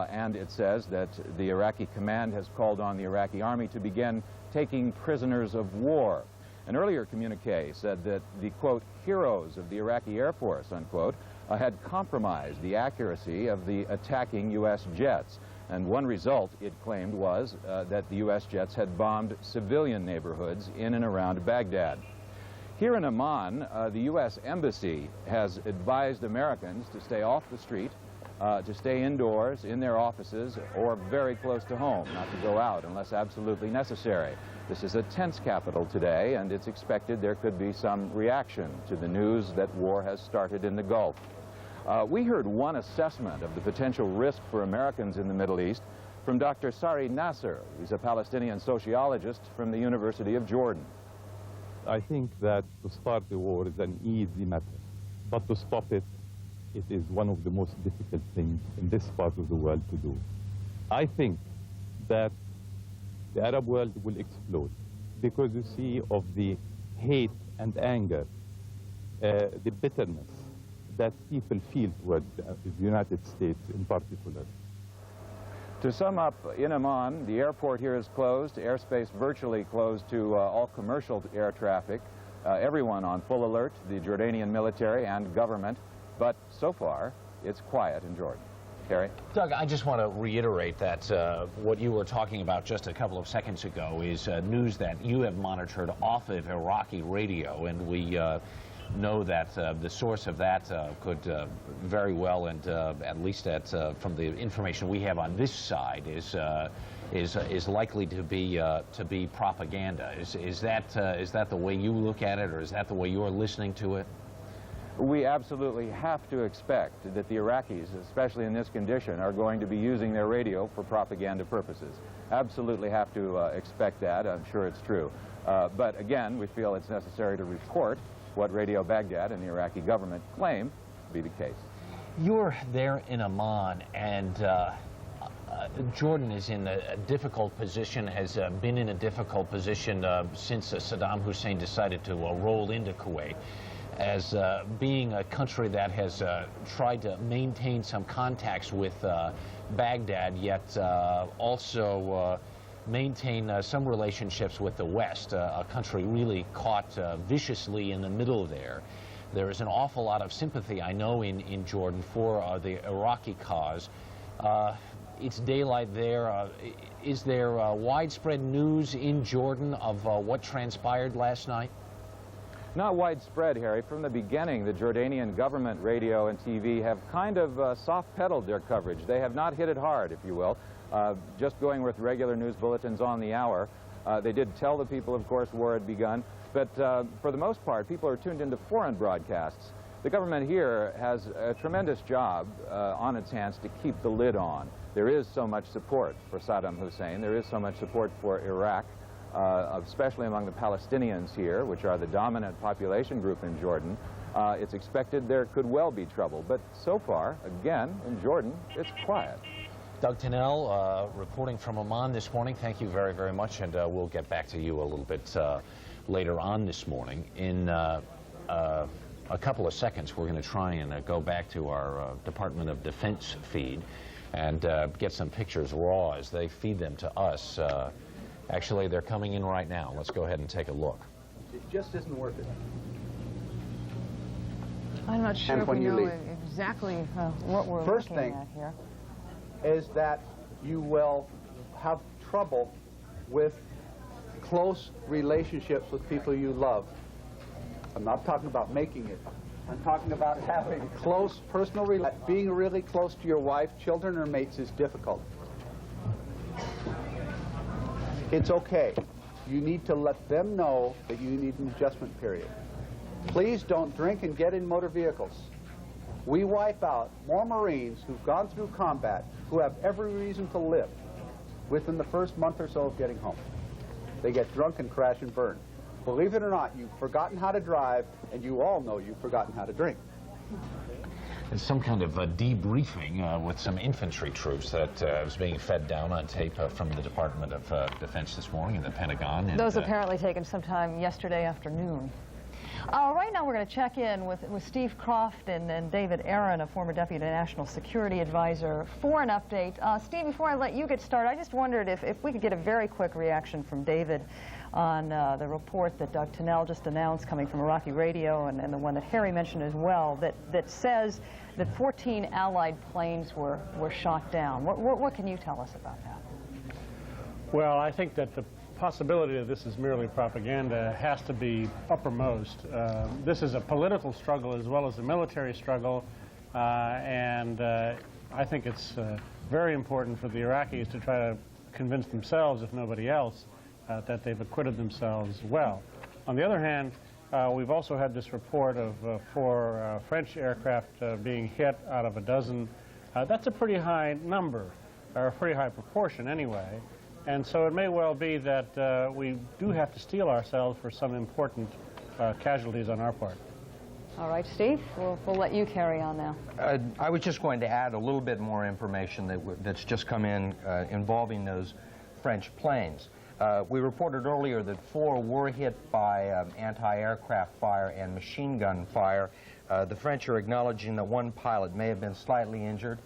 and it says that the Iraqi command has called on the Iraqi army to begin taking prisoners of war. An earlier communique said that the, quote, heroes of the Iraqi Air Force, unquote, had compromised the accuracy of the attacking U.S. jets. And one result, it claimed, was that the U.S. jets had bombed civilian neighborhoods in and around Baghdad. Here in Amman, the U.S. Embassy has advised Americans to stay off the street, to stay indoors in their offices or very close to home, not to go out unless absolutely necessary. This is a tense capital today, and it's expected there could be some reaction to the news that war has started in the Gulf. We heard one assessment of the potential risk for Americans in the Middle East from Dr. Sari Nasser. He's a Palestinian sociologist from the University of Jordan. I think that to start the war is an easy matter, but to stop it, it is one of the most difficult things in this part of the world to do. I think that the Arab world will explode because you see of the hate and anger, the bitterness that people feel toward the United States in particular. To sum up, in Amman, the airport here is closed, airspace virtually closed to all commercial air traffic, everyone on full alert, the Jordanian military and government, but so far, it's quiet in Jordan. Harry? Doug, I just want to reiterate that what you were talking about just a couple of seconds ago is news that you have monitored off of Iraqi radio, and we know that the source of that could very well, and at least from the information we have on this side, is likely to be propaganda. Is that the way you look at it, or is that the way you're listening to it? We absolutely have to expect that the Iraqis, especially in this condition, are going to be using their radio for propaganda purposes. Absolutely have to expect that. I'm sure it's true. But again, we feel it's necessary to report what Radio Baghdad and the Iraqi government claim to be the case. You're there in Amman, and Jordan is in a difficult position, has been in a difficult position since Saddam Hussein decided to roll into Kuwait, as being a country that has tried to maintain some contacts with Baghdad, yet also maintain some relationships with the West, a country really caught viciously in the middle there. There is an awful lot of sympathy, I know, in Jordan for the Iraqi cause. It's daylight there. Is there widespread news in Jordan of what transpired last night? Not widespread, Harry. From the beginning, the Jordanian government radio and TV have kind of soft-pedaled their coverage. They have not hit it hard, if you will, just going with regular news bulletins on the hour. They did tell the people, of course, war had begun, but for the most part, people are tuned into foreign broadcasts. The government here has a tremendous job on its hands to keep the lid on. There is so much support for Saddam Hussein. There is so much support for Iraq, especially among the Palestinians here, which are the dominant population group in Jordan. It's expected there could well be trouble, but so far, again, in Jordan, it's quiet. Doug Tennell, reporting from Amman this morning. Thank you very, very much, and we'll get back to you a little bit later on this morning. In a couple of seconds, we're going to try and go back to our Department of Defense feed and get some pictures raw as they feed them to us. Actually, they're coming in right now. Let's go ahead and take a look. It just isn't worth it. I'm not sure if we know exactly what we're looking at here. Is that you will have trouble with close relationships with people you love. I'm not talking about making it. I'm talking about having close personal relationships. Being really close to your wife, children, or mates is difficult. It's okay. You need to let them know that you need an adjustment period. Please don't drink and get in motor vehicles. We wipe out more Marines who've gone through combat, who have every reason to live, within the first month or so of getting home. They get drunk and crash and burn. Believe it or not, you've forgotten how to drive, and you all know you've forgotten how to drink. There's some kind of debriefing with some infantry troops that was being fed down on tape from the Department of Defense this morning in the Pentagon. And, those apparently taken sometime yesterday afternoon. Right now we're going to check in with Steve Croft and David Aaron, a former Deputy National Security Advisor, for an update. Steve, before I let you get started, I just wondered if we could get a very quick reaction from David on the report that Doug Tennell just announced coming from Iraqi radio, and the one that Harry mentioned as well, that says that 14 Allied planes were shot down. What can you tell us about that? Well, I think that the possibility that this is merely propaganda has to be uppermost. This is a political struggle as well as a military struggle, and I think it's very important for the Iraqis to try to convince themselves, if nobody else, that they've acquitted themselves well. On the other hand, we've also had this report of 4 French aircraft being hit out of a dozen. That's a pretty high number, or a pretty high proportion anyway. And so it may well be that we do have to steel ourselves for some important casualties on our part. All right, Steve, we'll let you carry on now. I was just going to add a little bit more information that's just come in involving those French planes. We reported earlier that 4 were hit by anti-aircraft fire and machine gun fire. The French are acknowledging that 1 pilot may have been slightly injured,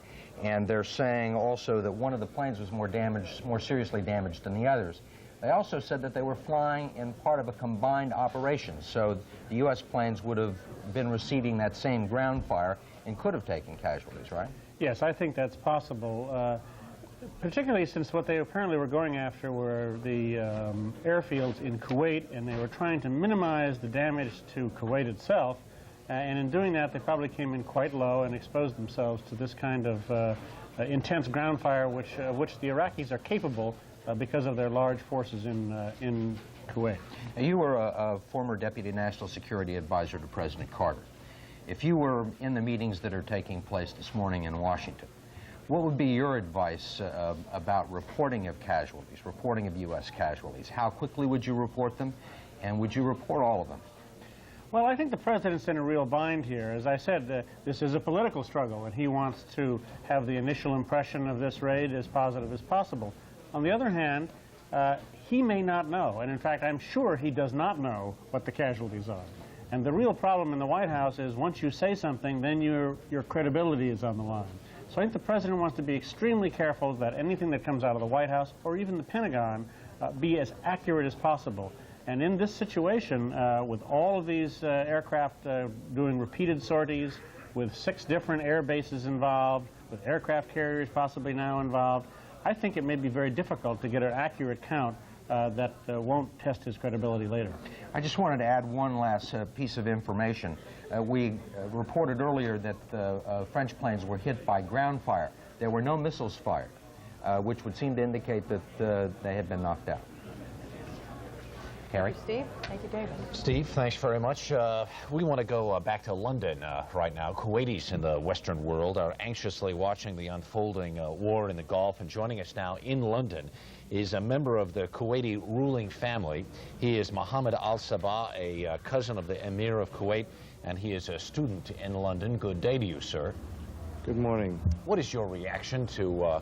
and they're saying also that one of the planes was more seriously damaged than the others. They also said that they were flying in part of a combined operation, so the U.S. planes would have been receiving that same ground fire and could have taken casualties, right? Yes, I think that's possible, particularly since what they apparently were going after were the airfields in Kuwait, and they were trying to minimize the damage to Kuwait itself. And in doing that, they probably came in quite low and exposed themselves to this kind of intense ground fire, which the Iraqis are capable because of their large forces in Kuwait. You were a former Deputy National Security Advisor to President Carter. If you were in the meetings that are taking place this morning in Washington, what would be your advice about reporting of casualties, reporting of U.S. casualties? How quickly would you report them, and would you report all of them? Well, I think the president's in a real bind here. As I said, this is a political struggle, and he wants to have the initial impression of this raid as positive as possible. On the other hand, he may not know, and in fact, I'm sure he does not know what the casualties are. And the real problem in the White House is once you say something, then your credibility is on the line. So I think the president wants to be extremely careful that anything that comes out of the White House or even the Pentagon be as accurate as possible. And in this situation, with all of these aircraft doing repeated sorties, with 6 different air bases involved, with aircraft carriers possibly now involved, I think it may be very difficult to get an accurate count that won't test his credibility later. I just wanted to add one last piece of information. We reported earlier that French planes were hit by ground fire. There were no missiles fired, which would seem to indicate that they had been knocked out. Harry? Steve? Thank you, David. Steve, thanks very much. We want to go back to London right now. Kuwaitis in the Western world are anxiously watching the unfolding war in the Gulf, and joining us now in London is a member of the Kuwaiti ruling family. He is Mohammed Al-Sabah, a cousin of the Emir of Kuwait, and he is a student in London. Good day to you, sir. Good morning. What is your reaction to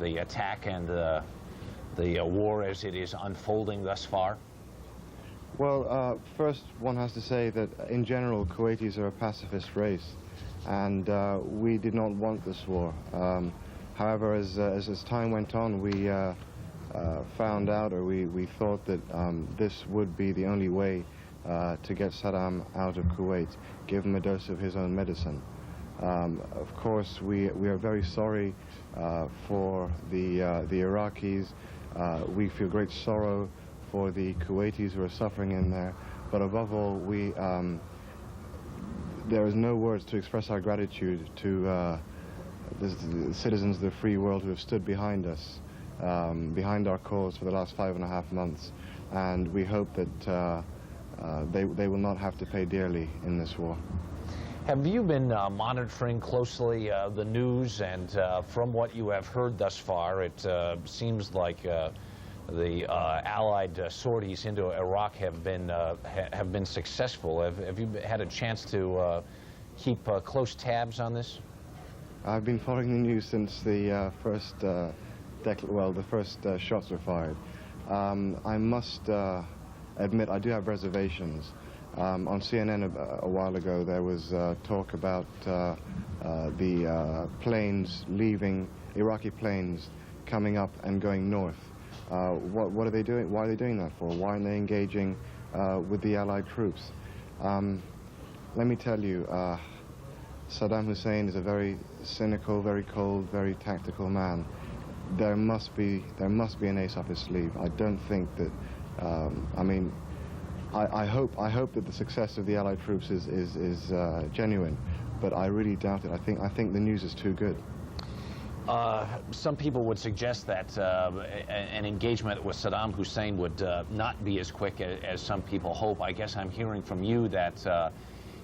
the attack and the war as it is unfolding thus far? Well, first one has to say that in general Kuwaitis are a pacifist race, and we did not want this war. However, as time went on, we found out, or we thought that this would be the only way to get Saddam out of Kuwait, give him a dose of his own medicine. Of course, we are very sorry for the Iraqis. We feel great sorrow for the Kuwaitis who are suffering in there, but above all, there is no words to express our gratitude to the citizens of the free world who have stood behind us, behind our cause for the last 5.5 months, and we hope that they will not have to pay dearly in this war. Have you been monitoring closely the news, and from what you have heard thus far, it seems like the Allied sorties into Iraq have been successful. Have you had a chance to keep close tabs on this? I've been following the news since the first shots were fired. I must admit I do have reservations. On CNN a while ago there was talk about the planes leaving, Iraqi planes coming up and going north. What are they doing? Why are they doing that for? Why aren't they engaging with the Allied troops? Let me tell you, Saddam Hussein is a very cynical, very cold, very tactical man. There must be an ace up his sleeve. I don't think that. I mean, I hope that the success of the Allied troops is genuine, but I really doubt it. I think the news is too good. Some people would suggest that an engagement with Saddam Hussein would not be as quick as some people hope. I guess I'm hearing from you that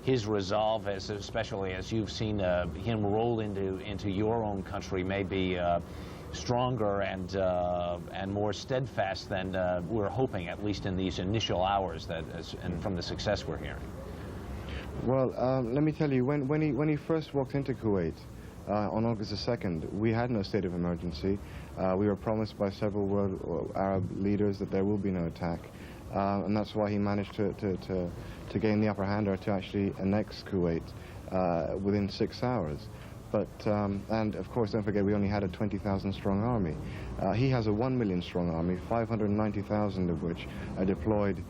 his resolve, especially as you've seen him roll into your own country, may be stronger and more steadfast than we're hoping, at least in these initial hours, and from the success we're hearing. Well, let me tell you, when he first walked into Kuwait, on August the 2nd, we had no state of emergency. We were promised by several world Arab leaders that there will be no attack, and that's why he managed to gain the upper hand, or to actually annex Kuwait within 6 hours. But and of course, don't forget, we only had a 20,000 strong army. He has a 1 million strong army, 590,000 of which are deployed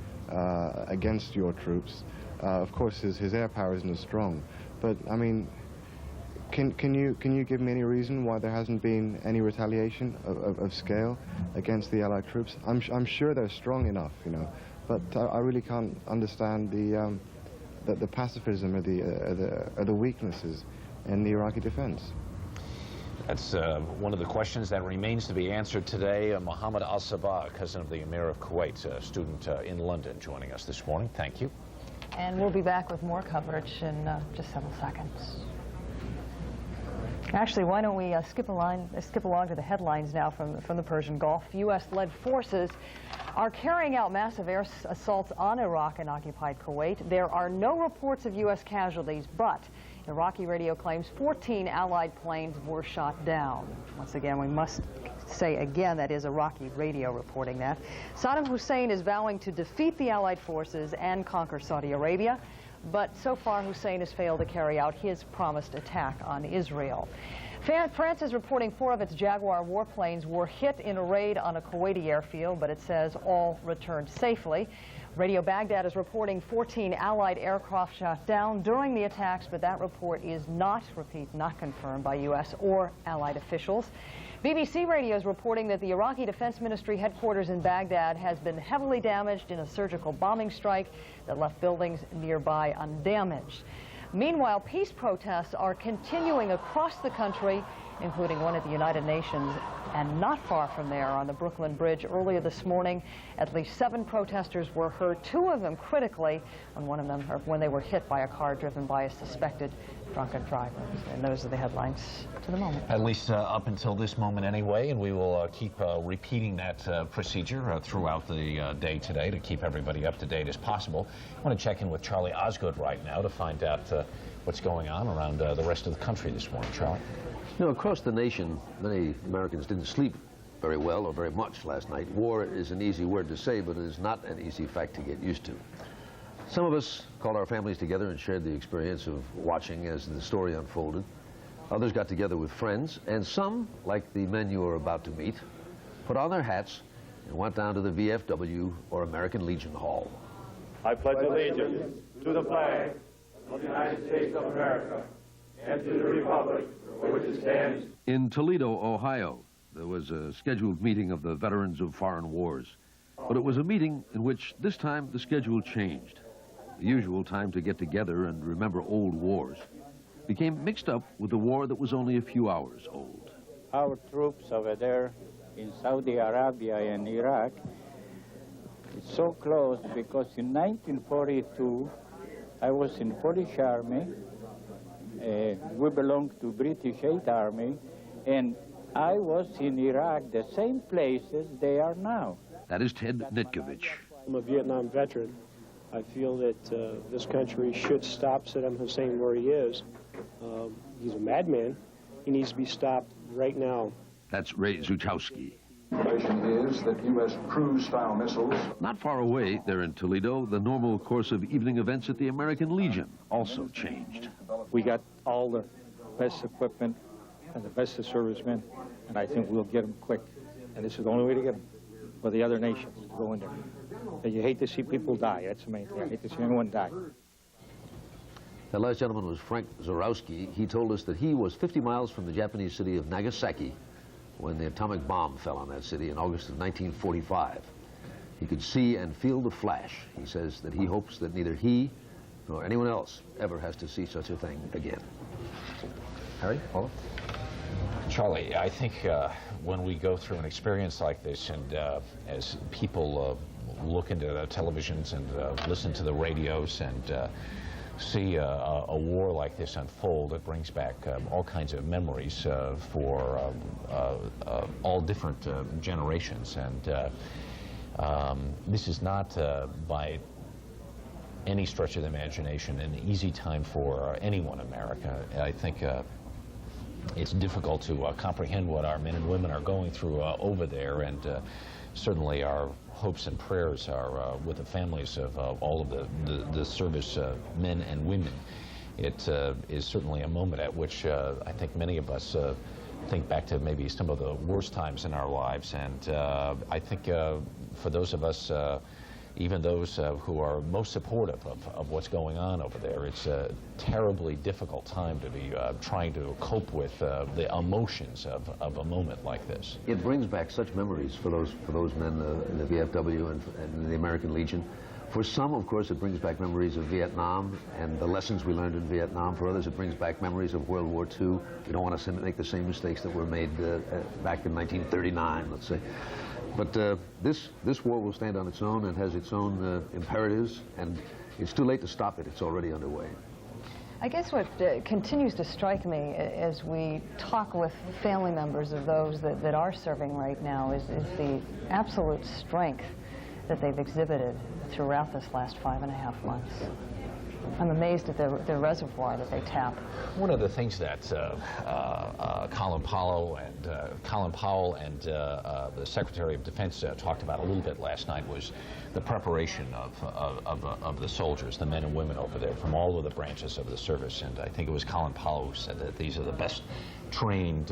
against your troops. Of course, his air power isn't as strong, but I mean, can you give me any reason why there hasn't been any retaliation of scale against the Allied troops? I'm sure they're strong enough, you know, but I really can't understand the pacifism or the weaknesses in the Iraqi defense. That's one of the questions that remains to be answered today. Mohammed Al-Sabah, cousin of the Emir of Kuwait, a student in London, joining us this morning. Thank you. And we'll be back with more coverage in just several seconds. Actually, why don't we skip along to the headlines now from the Persian Gulf. U.S.-led forces are carrying out massive air assaults on Iraq and occupied Kuwait. There are no reports of U.S. casualties, but Iraqi radio claims 14 Allied planes were shot down. Once again, we must say again that is Iraqi radio reporting that. Saddam Hussein is vowing to defeat the Allied forces and conquer Saudi Arabia. But so far, Hussein has failed to carry out his promised attack on Israel. France is reporting 4 of its Jaguar warplanes were hit in a raid on a Kuwaiti airfield, but it says all returned safely. Radio Baghdad is reporting 14 Allied aircraft shot down during the attacks, but that report is not, repeat, not confirmed by U.S. or Allied officials. BBC Radio is reporting that the Iraqi Defense Ministry headquarters in Baghdad has been heavily damaged in a surgical bombing strike that left buildings nearby undamaged. Meanwhile, peace protests are continuing across the country, including one at the United Nations, and not far from there on the Brooklyn Bridge earlier this morning. At least 7 protesters were hurt, 2 of them critically, and one of them when they were hit by a car driven by a suspected drunken driver. And those are the headlines to the moment. At least up until this moment anyway, and we will keep repeating that procedure throughout the day today to keep everybody up to date as possible. I want to check in with Charlie Osgood right now to find out what's going on around the rest of the country this morning. Charlie? You know, across the nation, many Americans didn't sleep very well or very much last night. War is an easy word to say, but it is not an easy fact to get used to. Some of us called our families together and shared the experience of watching as the story unfolded. Others got together with friends, and some, like the men you are about to meet, put on their hats and went down to the VFW or American Legion Hall. I pledge allegiance to the flag of the United States of America and to the republic for which it stands. In Toledo, Ohio, there was a scheduled meeting of the veterans of foreign wars. But it was a meeting in which this time the schedule changed. The usual time to get together and remember old wars became mixed up with a war that was only a few hours old. Our troops over there in Saudi Arabia and Iraq, it's so close because in 1942, I was in Polish Army. We belonged to British 8th Army, and I was in Iraq, the same places they are now. That is Ted Nitkovich. I'm a Vietnam veteran. I feel that this country should stop Saddam Hussein where he is. He's a madman. He needs to be stopped right now. That's Ray Zuchowski. Information is that U.S. cruise-style missiles. Not far away, there in Toledo, the normal course of evening events at the American Legion also changed. We got all the best equipment and the best of servicemen, and I think we'll get them quick. And this is the only way to get them for the other nations to go in there. And you hate to see people die. That's the main thing. I hate to see anyone die. The last gentleman was Frank Zorowski. He told us that he was 50 miles from the Japanese city of Nagasaki when the atomic bomb fell on that city in August of 1945. He could see and feel the flash. He says that he hopes that neither he nor anyone else ever has to see such a thing again. Harry, Paula? Charlie, I think when we go through an experience like this and as people look into the televisions and listen to the radios and see a war like this unfold, it brings back all kinds of memories for all different generations. And this is not by any stretch of the imagination an easy time for anyone in America. I think it's difficult to comprehend what our men and women are going through over there, and certainly our hopes and prayers are with the families of all of the service men and women. It is certainly a moment at which I think many of us think back to maybe some of the worst times in our lives, and I think for those of us, even those who are most supportive of what's going on over there, it's a terribly difficult time to be trying to cope with the emotions of a moment like this. It brings back such memories for those men in the VFW and the American Legion. For some, of course, it brings back memories of Vietnam and the lessons we learned in Vietnam. For others, it brings back memories of World War II. We don't want to make the same mistakes that were made back in 1939, let's say. But this war will stand on its own and has its own imperatives, and It's too late to stop it. It's already underway. I guess what continues to strike me as we talk with family members of those that are serving right now is the absolute strength that they've exhibited throughout this last 5.5 months. I'm amazed at the reservoir that they tap. One of the things that Colin Powell and the Secretary of Defense talked about a little bit last night was the preparation of the soldiers, the men and women over there from all of the branches of the service. And I think it was Colin Powell who said that these are the best trained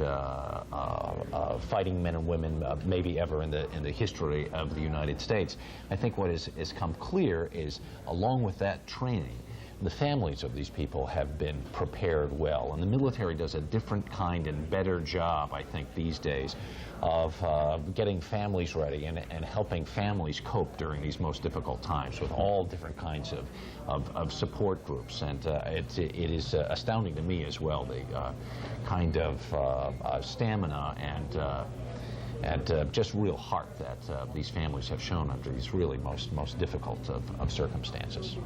fighting men and women maybe ever in the history of the United States. I think what has come clear is, along with that training, the families of these people have been prepared well, and the military does a different kind and better job, I think, these days of getting families ready and helping families cope during these most difficult times with all different kinds of support groups. And it is astounding to me as well, the kind of stamina and just real heart that these families have shown under these really most difficult of circumstances.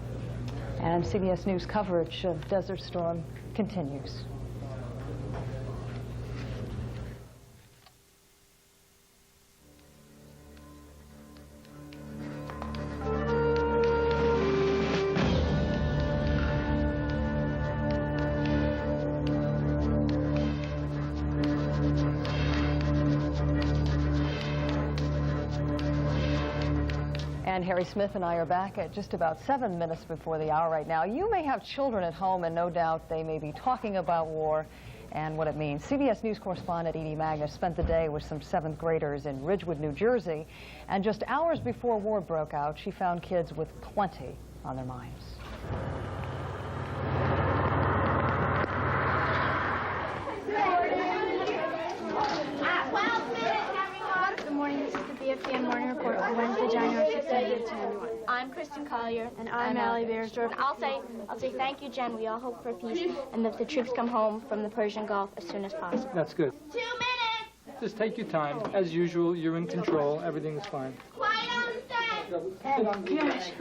And CBS News coverage of Desert Storm continues. And Harry Smith and I are back at just about 7 minutes before the hour right now. You may have children at home, and no doubt they may be talking about war and what it means. CBS News correspondent Edie Magnus spent the day with some 7th graders in Ridgewood, New Jersey, and just hours before war broke out, she found kids with plenty on their minds. Good morning, this is the BFDN Morning Report for Wednesday, January 16th, 2021. I'm Kristen Collier. And I'm Allie Beersdorf. I'll say thank you, Jen. We all hope for peace and that the troops come home from the Persian Gulf as soon as possible. That's good. 2 minutes! Just take your time. As usual, you're in control. Everything's fine. Quiet on set! Oh, gosh.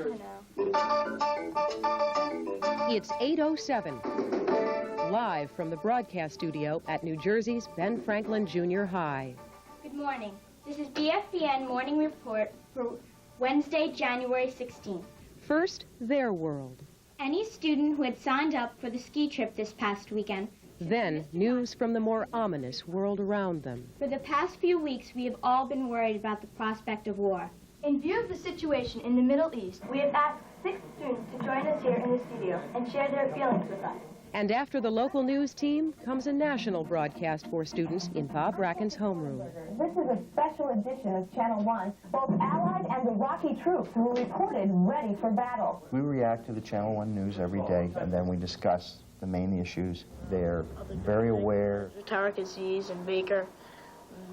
It's 8:07. Live from the broadcast studio at New Jersey's Ben Franklin Junior High. Good morning. This is BFDN Morning Report for Wednesday, January 16th. First, their world. Any student who had signed up for the ski trip this past weekend. Then, news from the more ominous world around them. For the past few weeks, we have all been worried about the prospect of war. In view of the situation in the Middle East, we have asked 6 students to join us here in the studio and share their feelings with us. And after the local news team comes a national broadcast for students in Bob Bracken's homeroom. This is a special edition of Channel 1. Both Allied and Iraqi troops were reported ready for battle. We react to the Channel 1 news every day, and then we discuss the main issues. They're very aware. Tariq Aziz and Baker,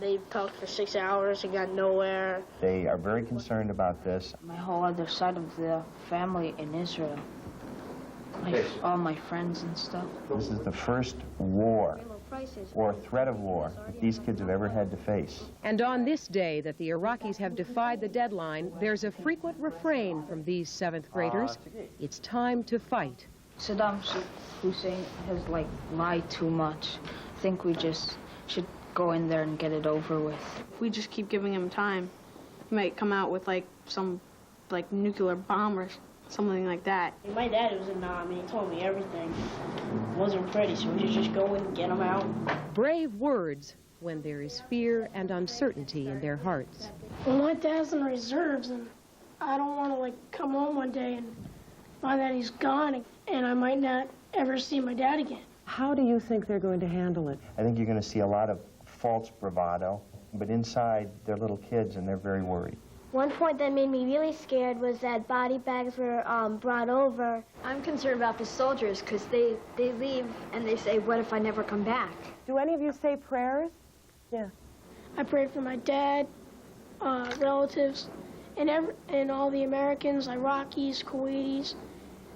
they talked for 6 hours and got nowhere. They are very concerned about this. My whole other side of the family in Israel. All my friends and stuff. This is the first war or threat of war that these kids have ever had to face. And on this day that the Iraqis have defied the deadline, there's a frequent refrain from these 7th graders. It's time to fight. Saddam Hussein has, lied too much. I think we just should go in there and get it over with. If we just keep giving him time, he might come out with, some, nuclear bomb or something like that. My dad was in Nam, and he told me everything. Wasn't pretty, so we should just go in and get him out. Brave words when there is fear and uncertainty in their hearts. Well, my dad's in reserves, and I don't want to, come home one day and find that he's gone, and I might not ever see my dad again. How do you think they're going to handle it? I think you're going to see a lot of false bravado, but inside they're little kids and they're very worried. One point that made me really scared was that body bags were brought over. I'm concerned about the soldiers because they leave and they say, what if I never come back? Do any of you say prayers? Yeah. I prayed for my dad, relatives, and all the Americans, Iraqis, Kuwaitis,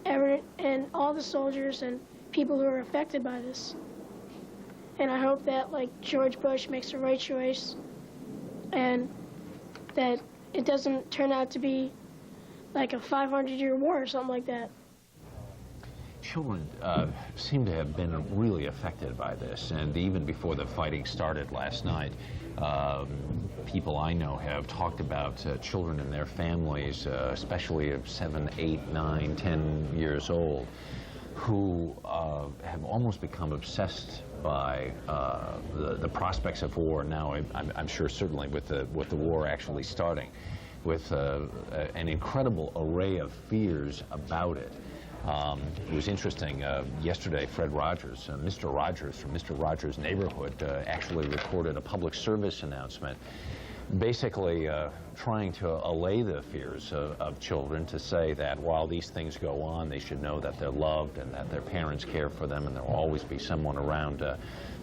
and all the soldiers and people who are affected by this. And I hope that, George Bush makes the right choice and that it doesn't turn out to be like a 500-year war or something like that. children seem to have been really affected by this, and even before the fighting started last night, people I know have talked about children and their families, especially of 7, 8, 9, 10 years old, who have almost become obsessed by the prospects of war. Now, I'm sure certainly with the war actually starting, with an incredible array of fears about it. It was interesting, yesterday Fred Rogers, Mr. Rogers from Mr. Rogers' Neighborhood actually recorded a public service announcement basically trying to allay the fears of children, to say that while these things go on, they should know that they're loved and that their parents care for them, and there will always be someone around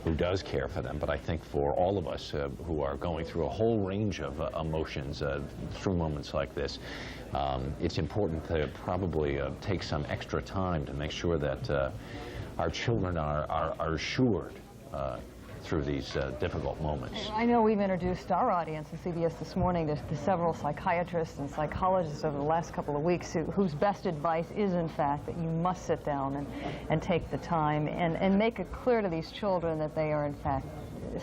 who does care for them. But I think for all of us who are going through a whole range of emotions through moments like this, it's important to probably take some extra time to make sure that our children are assured through these difficult moments. I know we've introduced our audience in CBS this morning to several psychiatrists and psychologists over the last couple of weeks whose best advice is, in fact, that you must sit down and take the time and make it clear to these children that they are, in fact,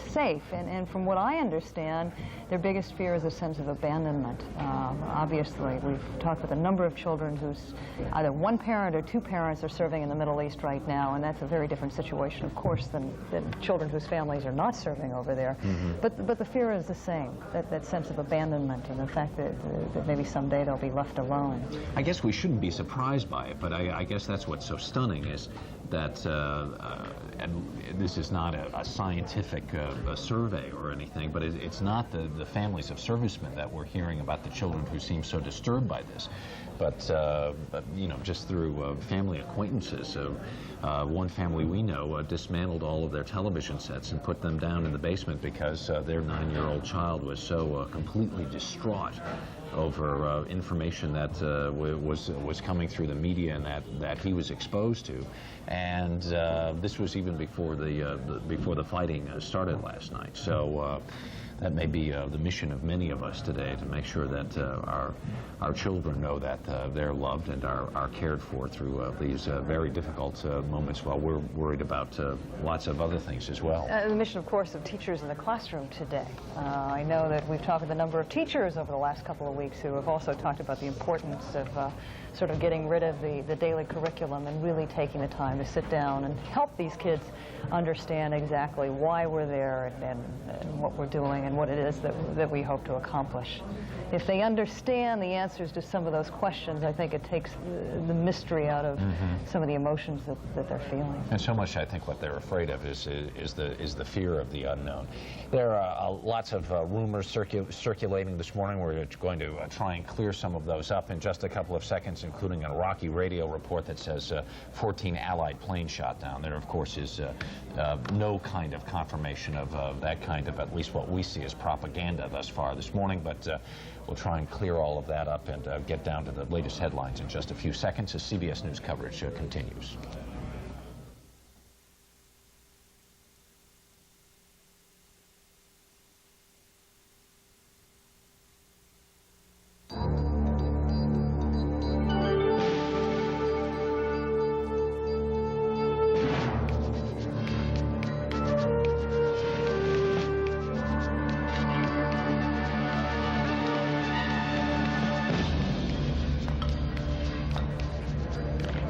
safe. And from what I understand, their biggest fear is a sense of abandonment. Obviously, we've talked with a number of children whose either one parent or two parents are serving in the Middle East right now, and that's a very different situation, of course, than children whose families are not serving over there. Mm-hmm. But the fear is the same, that sense of abandonment and the fact that maybe someday they'll be left alone. I guess we shouldn't be surprised by it, but I guess that's what's so stunning is that, and this is not a scientific a survey or anything, but it's not the families of servicemen that we're hearing about the children who seem so disturbed by this, but you know, just through family acquaintances. One family we know dismantled all of their television sets and put them down in the basement because their 9-year-old child was so completely distraught over information that was coming through the media and that he was exposed to, and this was even before the fighting started last night. So that may be the mission of many of us today, to make sure that our children know that they're loved and are cared for through these very difficult moments, while we're worried about lots of other things as well. The mission, of course, of teachers in the classroom today. I know that we've talked with a number of teachers over the last couple of weeks who have also talked about the importance of sort of getting rid of the daily curriculum and really taking the time to sit down and help these kids understand exactly why we're there and what we're doing and what it is that we hope to accomplish. If they understand the answers to some of those questions, I think it takes the mystery out of some of the emotions that they're feeling. And so much, I think, what they're afraid of is the fear of the unknown. There are lots of rumors circulating this morning. We're going to try and clear some of those up in just a couple of seconds, including an Iraqi radio report that says 14 Allied planes shot down. There, of course, is no kind of confirmation of that kind of, at least what we see as propaganda thus far this morning, but we'll try and clear all of that up and get down to the latest headlines in just a few seconds as CBS News coverage continues.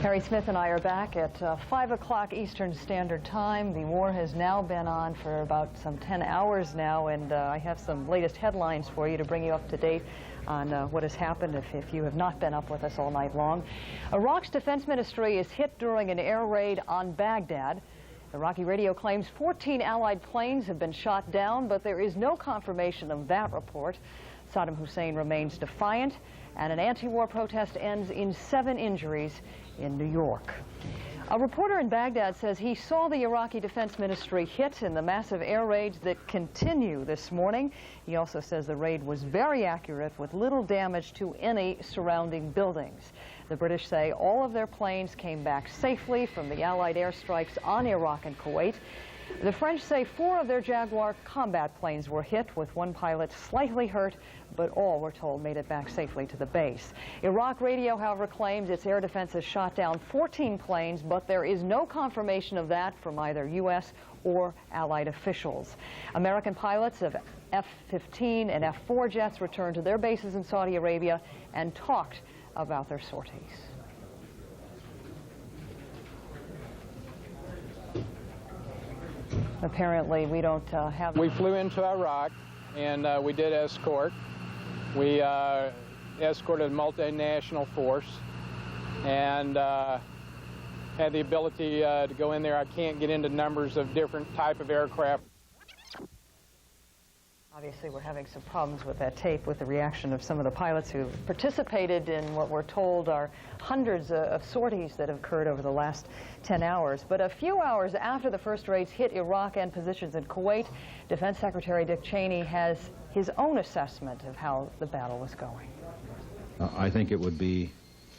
Harry Smith and I are back at 5 o'clock Eastern Standard Time. The war has now been on for about some 10 hours now, and I have some latest headlines for you to bring you up to date on what has happened if you have not been up with us all night long. Iraq's defense ministry is hit during an air raid on Baghdad. Iraqi radio claims 14 Allied planes have been shot down, but there is no confirmation of that report. Saddam Hussein remains defiant, and an anti-war protest ends in 7 injuries in New York. A reporter in Baghdad says he saw the Iraqi Defense Ministry hit in the massive air raids that continue this morning. He also says the raid was very accurate with little damage to any surrounding buildings. The British say all of their planes came back safely from the Allied airstrikes on Iraq and Kuwait. The French say 4 of their Jaguar combat planes were hit, with 1 pilot slightly hurt, but all, we're told, made it back safely to the base. Iraq radio, however, claims its air defense has shot down 14 planes, but there is no confirmation of that from either U.S. or Allied officials. American pilots of F-15 and F-4 jets returned to their bases in Saudi Arabia and talked about their sorties. Apparently, we don't have... We flew into Iraq, and we did escort. We escorted a multinational force and had the ability to go in there. I can't get into numbers of different type of aircraft. Obviously, we're having some problems with that tape, with the reaction of some of the pilots who participated in what we're told are hundreds of sorties that have occurred over the last 10 hours. But a few hours after the first raids hit Iraq and positions in Kuwait, Defense Secretary Dick Cheney has his own assessment of how the battle was going. I think it would be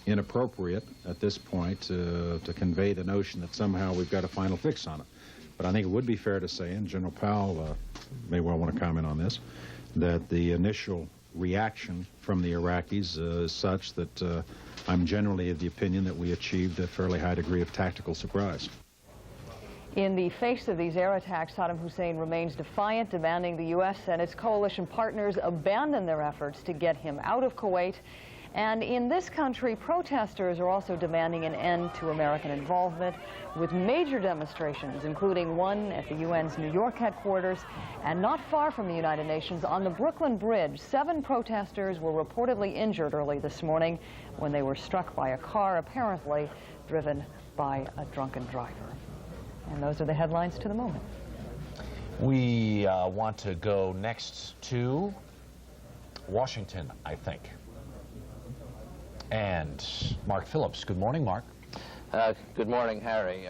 inappropriate at this point to convey the notion that somehow we've got a final fix on it. But I think it would be fair to say, and General Powell may well want to comment on this, that the initial reaction from the Iraqis is such that I'm generally of the opinion that we achieved a fairly high degree of tactical surprise. In the face of these air attacks, Saddam Hussein remains defiant, demanding the U.S. and its coalition partners abandon their efforts to get him out of Kuwait. And in this country, protesters are also demanding an end to American involvement, with major demonstrations, including one at the UN's New York headquarters, and not far from the United Nations on the Brooklyn Bridge. 7 protesters were reportedly injured early this morning when they were struck by a car, apparently driven by a drunken driver. And those are the headlines to the moment. We want to go next to Washington, I think. And Mark Phillips. Good morning, Mark. Good morning, Harry.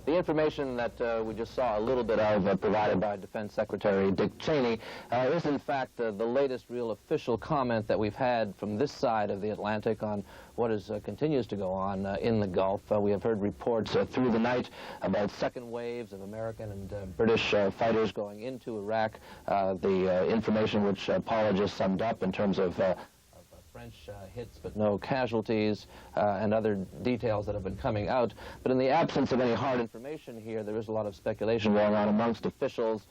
The information that we just saw a little bit of provided by Defense Secretary Dick Cheney is in fact the latest real official comment that we've had from this side of the Atlantic on what continues to go on in the Gulf. We have heard reports through the night about second waves of American and British fighters going into Iraq. The information which Paula just summed up in terms of French hits but no casualties, and other details that have been coming out. But in the absence of any hard information here, there is a lot of speculation going on amongst officials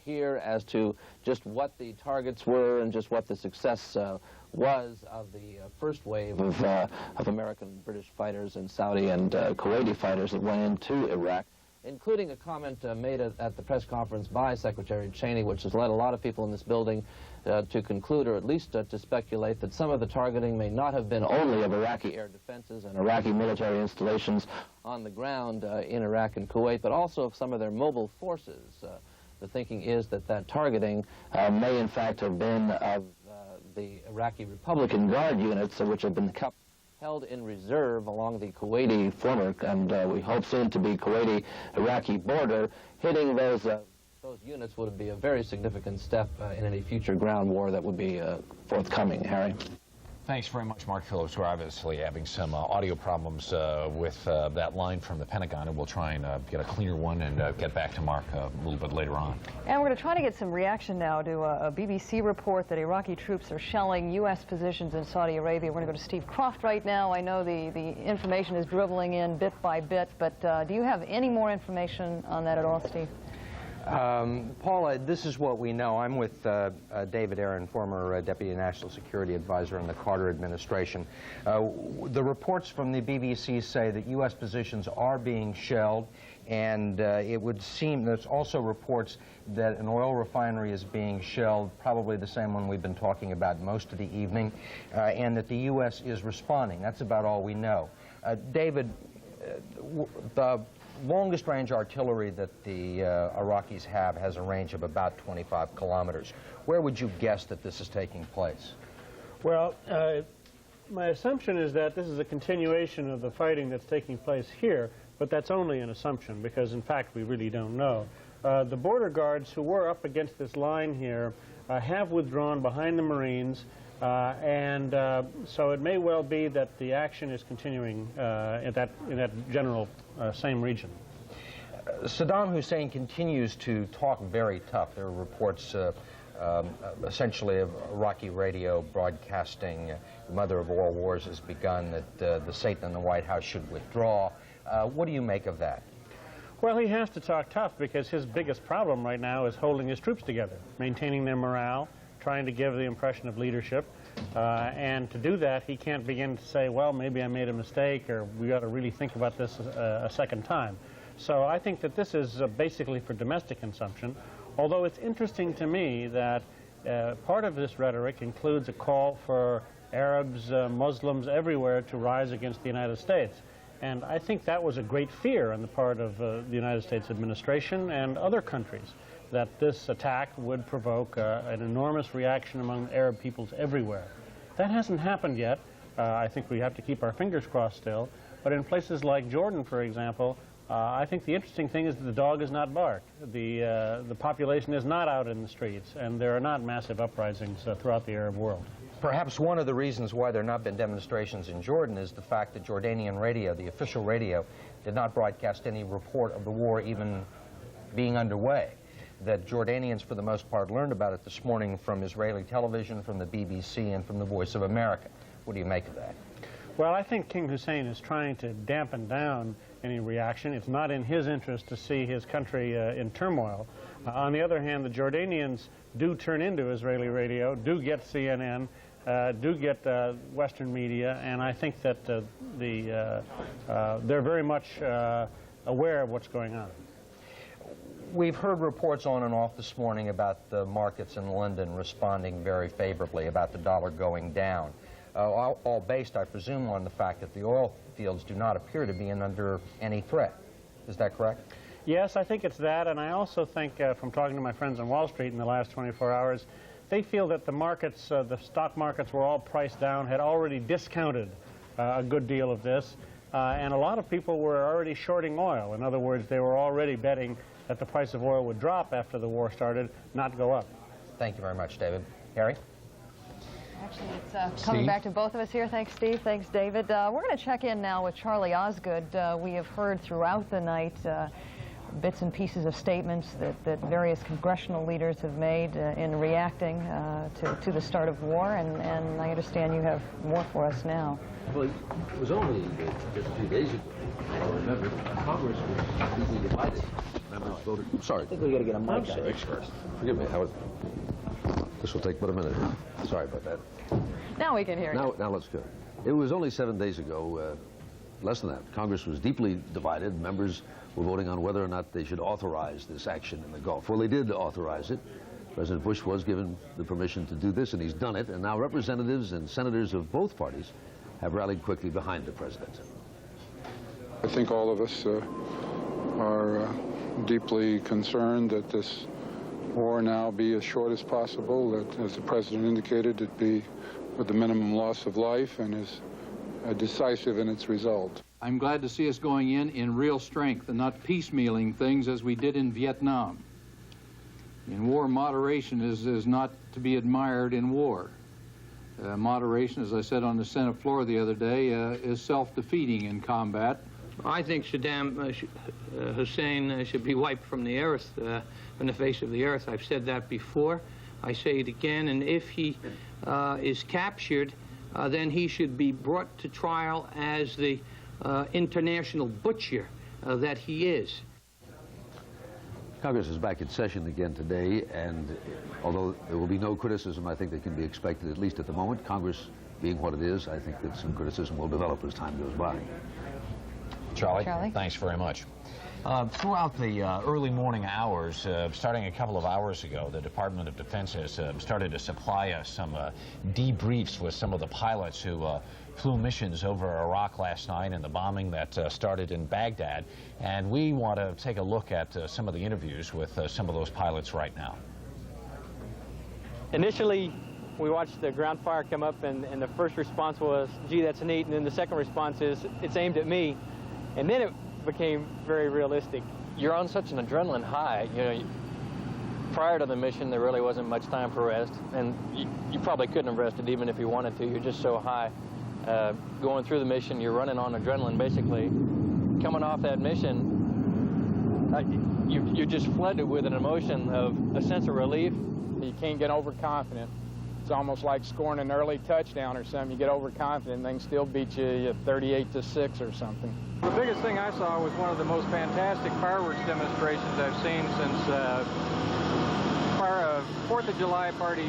here as to just what the targets were and just what the success was of the first wave of American and British fighters and Saudi and Kuwaiti fighters that went into Iraq, including a comment made at the press conference by Secretary Cheney, which has led a lot of people in this building to conclude, or at least to speculate, that some of the targeting may not have been only of Iraqi air defenses and Iraqi military installations on the ground in Iraq and Kuwait, but also of some of their mobile forces. The thinking is that that targeting may in fact have been of the Iraqi Republican Guard units, which have been held in reserve along the Kuwaiti former, and we hope soon to be Kuwaiti-Iraqi border. Hitting those units would be a very significant step in any future ground war that would be forthcoming. Harry? Thanks very much, Mark Phillips. We're obviously having some audio problems with that line from the Pentagon, and we'll try and get a cleaner one and get back to Mark a little bit later on. And we're going to try to get some reaction now to a BBC report that Iraqi troops are shelling U.S. positions in Saudi Arabia. We're going to go to Steve Croft right now. I know the information is dribbling in bit by bit, but do you have any more information on that at all, Steve? Paula, this is what we know. I'm with David Aaron, former Deputy National Security Advisor in the Carter administration. The reports from the BBC say that U.S. positions are being shelled, and it would seem there's also reports that an oil refinery is being shelled, probably the same one we've been talking about most of the evening, and that the U.S. is responding. That's about all we know. David, the longest range artillery that the Iraqis have has a range of about 25 kilometers. Where would you guess that this is taking place? Well, my assumption is that this is a continuation of the fighting that's taking place here, but that's only an assumption because, in fact, we really don't know. The border guards who were up against this line here have withdrawn behind the Marines, and so it may well be that the action is continuing in that general same region. Saddam Hussein continues to talk very tough. There are reports essentially of Iraqi radio broadcasting, the mother of all wars has begun, that the Satan in the White House should withdraw. What do you make of that? Well, he has to talk tough because his biggest problem right now is holding his troops together, maintaining their morale, trying to give the impression of leadership. And to do that, he can't begin to say, well, maybe I made a mistake, or we ought to really think about this a second time. So I think that this is basically for domestic consumption, although it's interesting to me that part of this rhetoric includes a call for Arabs, Muslims everywhere to rise against the United States. And I think that was a great fear on the part of the United States administration and other countries, that this attack would provoke an enormous reaction among Arab peoples everywhere. That hasn't happened yet. I think we have to keep our fingers crossed still. But in places like Jordan, for example, I think the interesting thing is that the dog is not barked. The population is not out in the streets, and there are not massive uprisings throughout the Arab world. Perhaps one of the reasons why there have not been demonstrations in Jordan is the fact that Jordanian radio, the official radio, did not broadcast any report of the war even being underway. That Jordanians, for the most part, learned about it this morning from Israeli television, from the BBC, and from the Voice of America. What do you make of that? Well, I think King Hussein is trying to dampen down any reaction. It's not in his interest to see his country in turmoil. On the other hand, the Jordanians do turn into Israeli radio, do get CNN, do get Western media, and I think that they're very much aware of what's going on. We've heard reports on and off this morning about the markets in London responding very favorably, about the dollar going down, all based, I presume, on the fact that the oil fields do not appear to be under any threat. Is that correct? Yes, I think it's that, and I also think from talking to my friends on Wall Street in the last 24 hours, they feel that the markets, the stock markets were all priced down, had already discounted a good deal of this, and a lot of people were already shorting oil. In other words, they were already betting that the price of oil would drop after the war started, not go up. Thank you very much, David. Harry? Actually, it's coming back to both of us here. Thanks, Steve. Thanks, David. We're going to check in now with Charlie Osgood. We have heard throughout the night bits and pieces of statements that various congressional leaders have made in reacting to the start of war, and I understand you have more for us now. Well, it was only just a few days ago. Remember, Congress was deeply divided. Members voted. I'm sorry. I think we got to get a mic first. Forgive me, Howard. This will take but a minute. Sorry about that. Now we can hear you. Now let's go. It was only 7 days ago, less than that. Congress was deeply divided. Members were voting on whether or not they should authorize this action in the Gulf. Well, they did authorize it. President Bush was given the permission to do this, and he's done it. And now representatives and senators of both parties have rallied quickly behind the president. I think all of us are deeply concerned that this war now be as short as possible, that, as the president indicated, it be with the minimum loss of life and is decisive in its result. I'm glad to see us going in real strength and not piecemealing things as we did in Vietnam. In war, moderation is not to be admired in war. Moderation, as I said on the Senate floor the other day, is self-defeating in combat. I think Saddam Hussein should be wiped from the earth, from the face of the earth. I've said that before. I say it again. And if he is captured, then he should be brought to trial as the international butcher that he is. Congress is back in session again today, and although there will be no criticism, I think that can be expected, at least at the moment. Congress being what it is, I think that some criticism will develop as time goes by. Charlie, thanks very much. Throughout the early morning hours, starting a couple of hours ago, the Department of Defense has started to supply us some debriefs with some of the pilots who flew missions over Iraq last night and the bombing that started in Baghdad. And we want to take a look at some of the interviews with some of those pilots right now. Initially, we watched the ground fire come up, and the first response was, gee, that's neat. And then the second response is, it's aimed at me. And then it became very realistic. You're on such an adrenaline high. You know, prior to the mission, there really wasn't much time for rest, and you probably couldn't have rested even if you wanted to. You're just so high. Going through the mission, you're running on adrenaline, basically. Coming off that mission, you're just flooded with an emotion of a sense of relief. You can't get overconfident. It's almost like scoring an early touchdown or something. You get overconfident, they can still beat you 38-6 or something. The biggest thing I saw was one of the most fantastic fireworks demonstrations I've seen since 4th of July party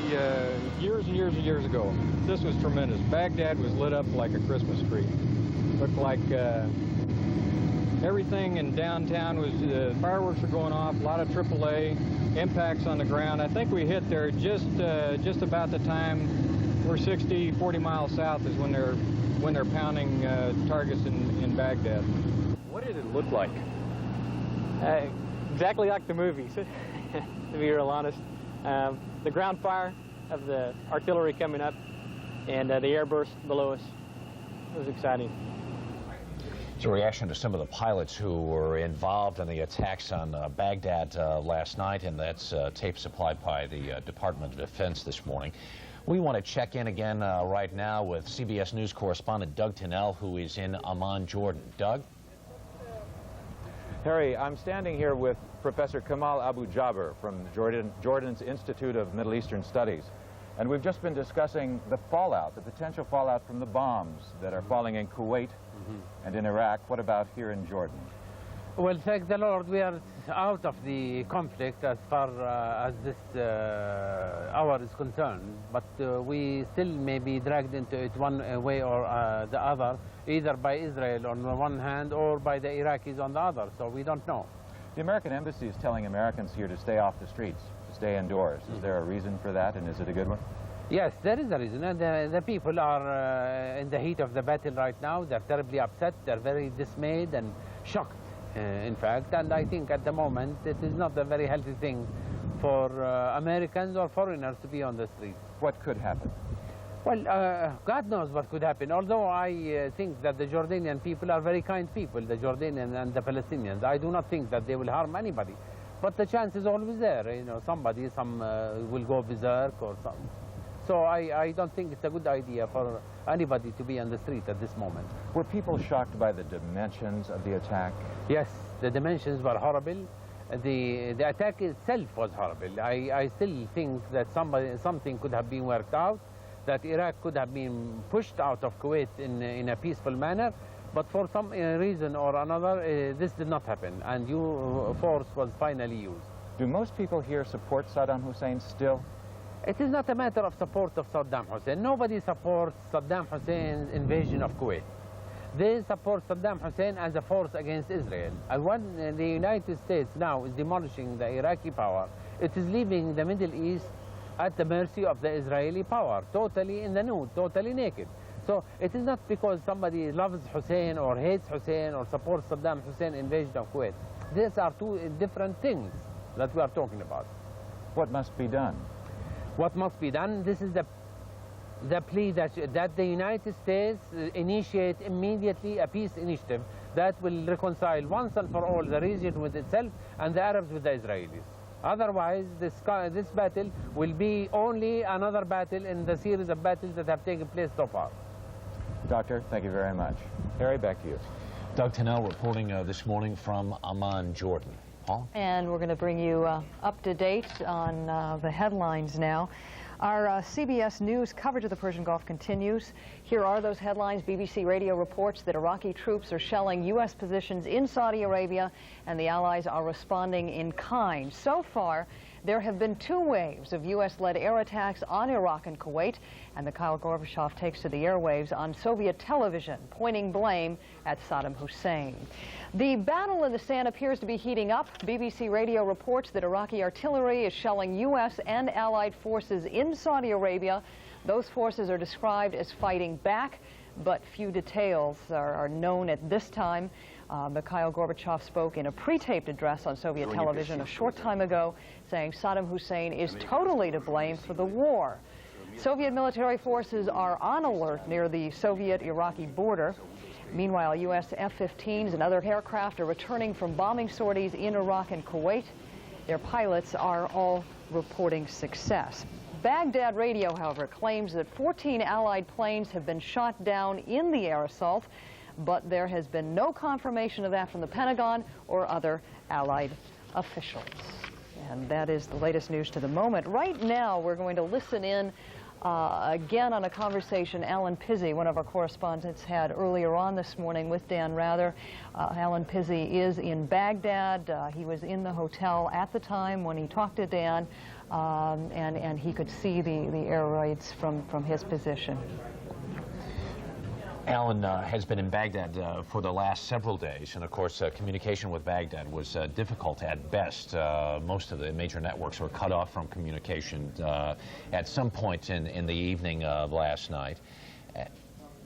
years and years and years ago. This was tremendous. Baghdad was lit up like a Christmas tree. Looked like everything in downtown was, fireworks were going off, a lot of AAA, impacts on the ground. I think we hit there just about the time we're 40 miles south is when they're pounding targets in Baghdad. What did it look like? Exactly like the movies, to be real honest. The ground fire of the artillery coming up and the airburst below us. It was exciting. It's a reaction to some of the pilots who were involved in the attacks on Baghdad last night, and that's tape supplied by the Department of Defense this morning. We want to check in again right now with CBS News correspondent Doug Tennell, who is in Amman, Jordan. Doug? Harry, I'm standing here with Professor Kamal Abu Jaber from Jordan's Institute of Middle Eastern Studies. And we've just been discussing the fallout, the potential fallout from the bombs that are falling in Kuwait and in Iraq. What about here in Jordan? Well, thank the Lord, we are out of the conflict as far as this hour is concerned. But we still may be dragged into it one way or the other, either by Israel on the one hand or by the Iraqis on the other, so we don't know. The American Embassy is telling Americans here to stay off the streets, to stay indoors. Is there a reason for that, and is it a good one? Yes, there is a reason. And the people are in the heat of the battle right now. They're terribly upset. They're very dismayed and shocked, in fact. And I think at the moment it is not a very healthy thing for Americans or foreigners to be on the streets. What could happen? Well, God knows what could happen. Although I think that the Jordanian people are very kind people, the Jordanians and the Palestinians. I do not think that they will harm anybody. But the chance is always there. You know, some will go berserk or something. So I don't think it's a good idea for anybody to be on the street at this moment. Were people shocked by the dimensions of the attack? Yes, the dimensions were horrible. The attack itself was horrible. I still think that something could have been worked out, that Iraq could have been pushed out of Kuwait in a peaceful manner, but for some reason or another, this did not happen, and force was finally used. Do most people here support Saddam Hussein still? It is not a matter of support of Saddam Hussein. Nobody supports Saddam Hussein's invasion of Kuwait. They support Saddam Hussein as a force against Israel. And when the United States now is demolishing the Iraqi power, it is leaving the Middle East at the mercy of the Israeli power, totally in the nude, totally naked. So it is not because somebody loves Hussein or hates Hussein or supports Saddam Hussein's invasion of Kuwait. These are two different things that we are talking about. What must be done? What must be done? This is the plea that the United States initiate immediately a peace initiative that will reconcile once and for all the region with itself and the Arabs with the Israelis. Otherwise, this battle will be only another battle in the series of battles that have taken place so far. Doctor, thank you very much. Harry, back to you. Doug Tennell reporting this morning from Amman, Jordan. Paul? And we're going to bring you up to date on the headlines now. Our CBS News coverage of the Persian Gulf continues. Here are those headlines. BBC Radio reports that Iraqi troops are shelling U.S. positions in Saudi Arabia, and the allies are responding in kind. So far, there have been 2 waves of U.S.-led air attacks on Iraq and Kuwait, and Mikhail Gorbachev takes to the airwaves on Soviet television, pointing blame at Saddam Hussein. The battle in the sand appears to be heating up. BBC Radio reports that Iraqi artillery is shelling U.S. and allied forces in Saudi Arabia. Those forces are described as fighting back, but few details are known at this time. Mikhail Gorbachev spoke in a pre-taped address on Soviet television a short time ago, saying Saddam Hussein is totally to blame for the war. Soviet military forces are on alert near the Soviet-Iraqi border. Meanwhile, U.S. F-15s and other aircraft are returning from bombing sorties in Iraq and Kuwait. Their pilots are all reporting success. Baghdad Radio, however, claims that 14 Allied planes have been shot down in the air assault. but there has been no confirmation of that from the Pentagon or other Allied officials. And that is the latest news to the moment. Right now, we're going to listen in again on a conversation Alan Pizzi, one of our correspondents, had earlier on this morning with Dan Rather. Alan Pizzi is in Baghdad. He was in the hotel at the time when he talked to Dan, and he could see the air raids from his position. Alan has been in Baghdad for the last several days, and of course communication with Baghdad was difficult at best. Most of the major networks were cut off from communication at some point in the evening of last night.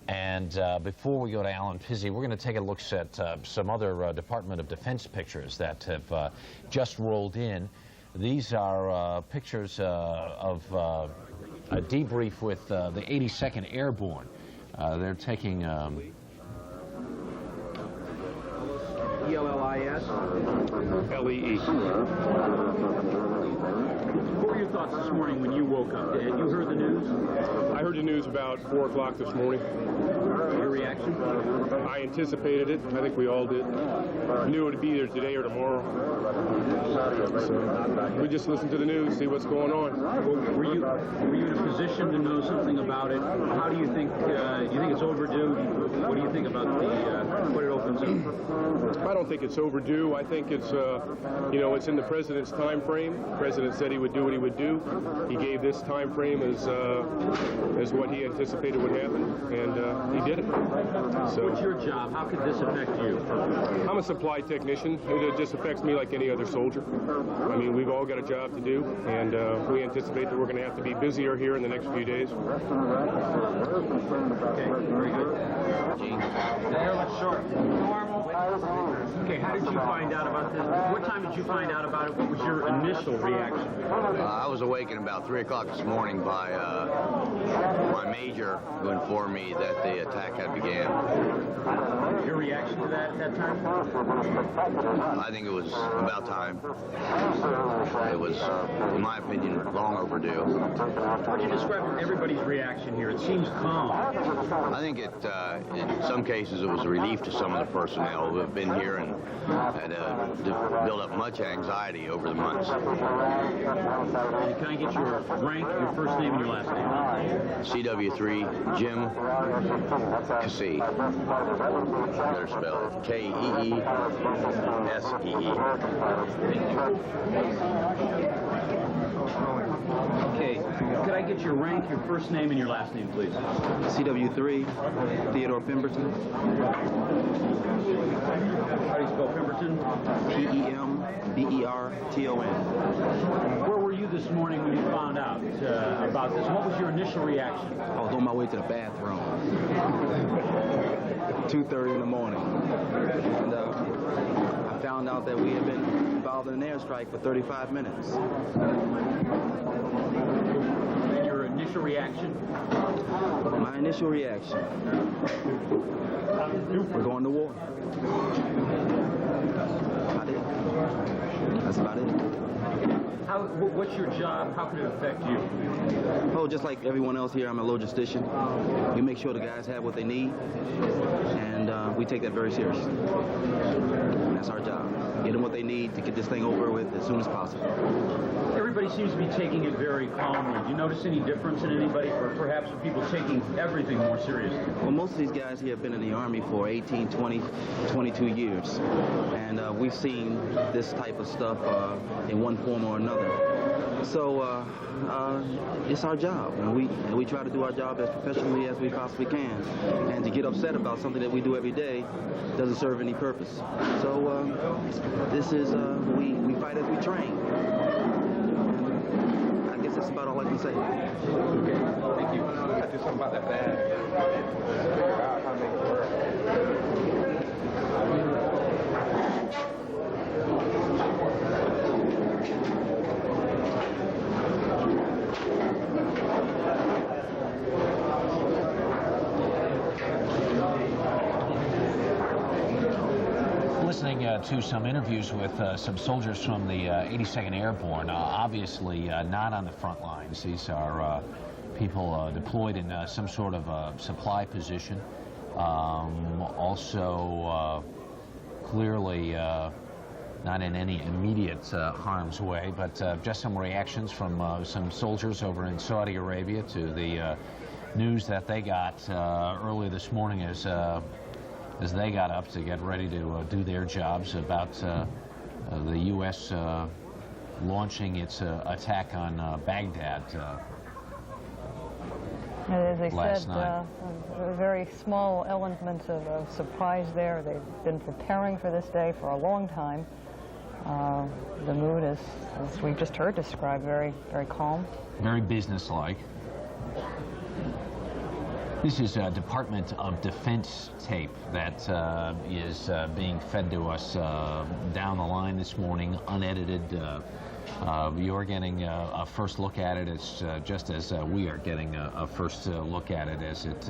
And before we go to Alan Pizzi, we're going to take a look at some other Department of Defense pictures that have just rolled in. These are pictures of a debrief with the 82nd Airborne. They're taking ELLIS LEE. What were your thoughts this morning when you woke up? Had you heard the news? I heard the news about 4 o'clock this morning. Your reaction? I anticipated it. I think we all did. Knew it would be either today or tomorrow. So we just listened to the news, see what's going on. Were you in a position to know something about it? How do you think? Do you think it's overdue? What do you think about what it opens up? I don't think it's overdue. I think it's it's in the president's time frame. The president said he would do what he would do. He gave this time frame as what he anticipated would happen, and he did it. So, what's your job? How could this affect you? I'm a supply technician. It just affects me like any other soldier. I mean, we've all got a job to do, and we anticipate that we're going to have to be busier here in the next few days. Okay, very good. There, let's short. Okay, how did you find out about this? What time did you find out about it? What was your initial reaction? I was awakened about 3 o'clock this morning by my major, who informed me that the attack had began. Your reaction to that at that time? I think it was about time. It was, in my opinion, long overdue. How would you describe everybody's reaction here? It seems calm. I think in some cases it was a relief to some of the personnel who have been here and had built up much anxiety over the months. Can I get your rank, your first name, and your last name? CW3 Jim Cassee. Better spelled Keesee. Okay, could I get your rank, your first name, and your last name, please? CW3 Theodore Pemberton. How do you spell Pemberton? Pemberton. Where were you this morning when you found out about this? What was your initial reaction? I was on my way to the bathroom. 2:30 in the morning. And I found out that we had been involved in an airstrike for 35 minutes. Your initial reaction? My initial reaction. We're going to war. That's about it. What's your job? How can it affect you? Oh, just like everyone else here, I'm a logistician. We make sure the guys have what they need, and we take that very seriously. And that's our job. Get them what they need to get this thing over with as soon as possible. Everybody seems to be taking it very calmly. Do you notice any difference in anybody, or perhaps are people taking everything more seriously? Well, most of these guys here have been in the Army for 18, 20, 22 years. And we've seen this type of stuff in one form or another. So it's our job, and we try to do our job as professionally as we possibly can. And to get upset about something that we do every day doesn't serve any purpose. So this is, we fight as we train. I guess that's about all I can say. Okay, thank you. I do something about that bag. Listening to some interviews with some soldiers from the 82nd Airborne, obviously not on the front lines. These are people deployed in some sort of supply position. Also, clearly not in any immediate harm's way, but just some reactions from some soldiers over in Saudi Arabia to the news that they got early this morning as they got up to get ready to do their jobs about the U.S. Launching its attack on Baghdad as I last said, night. a very small element of surprise there. They've been preparing for this day for a long time. The mood is, as we just heard described, very, very calm. Very businesslike. This is a Department of Defense tape that is being fed to us down the line this morning, unedited. You're getting a first look at it. It's just as we are getting a first look at it as it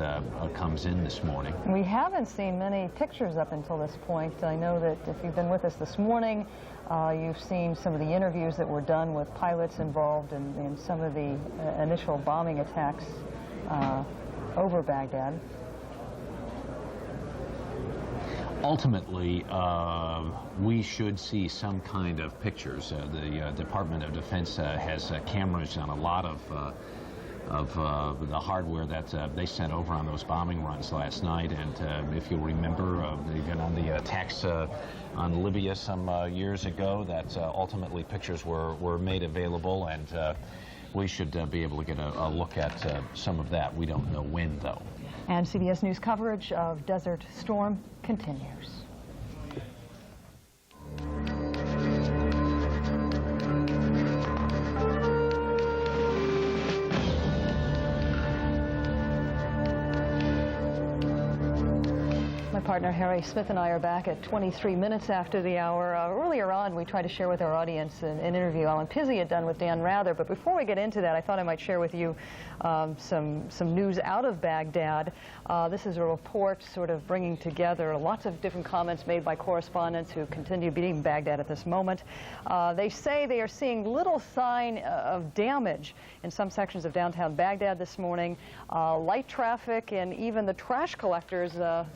comes in this morning. We haven't seen many pictures up until this point. I know that if you've been with us this morning, you've seen some of the interviews that were done with pilots involved in some of the initial bombing attacks over Baghdad. Ultimately, we should see some kind of pictures. The Department of Defense has cameras on a lot of the hardware that they sent over on those bombing runs last night. And if you remember, even on the attacks on Libya some years ago, that ultimately pictures were made available, and we should be able to get a look at some of that. We don't know when, though. And CBS News coverage of Desert Storm continues. My partner Harry Smith and I are back at 23 minutes after the hour. Earlier on, we tried to share with our audience an interview Alan Pizzi had done with Dan Rather. But before we get into that, I thought I might share with you some news out of Baghdad. This is a report sort of bringing together lots of different comments made by correspondents who continue beating Baghdad at this moment. They say they are seeing little sign of damage in some sections of downtown Baghdad this morning. Light traffic and even the trash collectors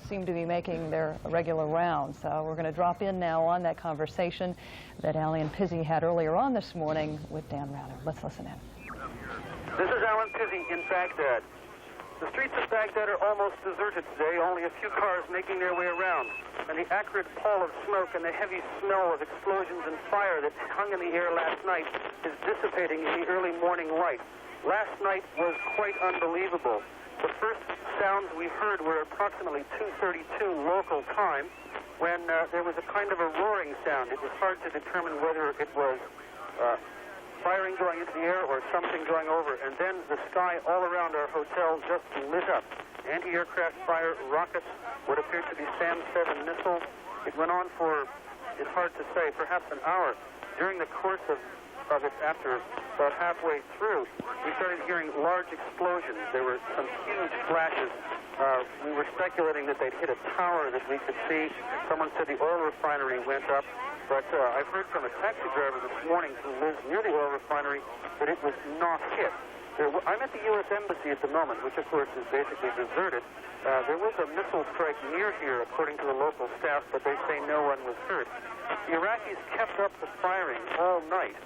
seem to be making their regular rounds. We're going to drop in now on that conversation that Alan Pizzi had earlier on this morning with Dan Rather. Let's listen in. This is Alan Pizzi in Baghdad. The streets of Baghdad are almost deserted today, only a few cars making their way around. And the acrid pall of smoke and the heavy smell of explosions and fire that hung in the air last night is dissipating in the early morning light. Last night was quite unbelievable. The first sounds we heard were approximately 2:32 local time, when there was a kind of a roaring sound. It was hard to determine whether it was firing going into the air or something going over. And then the sky all around our hotel just lit up. Anti-aircraft fire, rockets, what appeared to be SAM-7 missiles. It went on for, it's hard to say, perhaps an hour. During the course of it, after about halfway through, we started hearing large explosions. There were some huge flashes. We were speculating that they'd hit a tower that we could see. Someone said the oil refinery went up. But I've heard from a taxi driver this morning who lives near the oil refinery that it was not hit. I'm at the U.S. Embassy at the moment, which of course is basically deserted. There was a missile strike near here, according to the local staff, but they say no one was hurt. The Iraqis kept up the firing all night.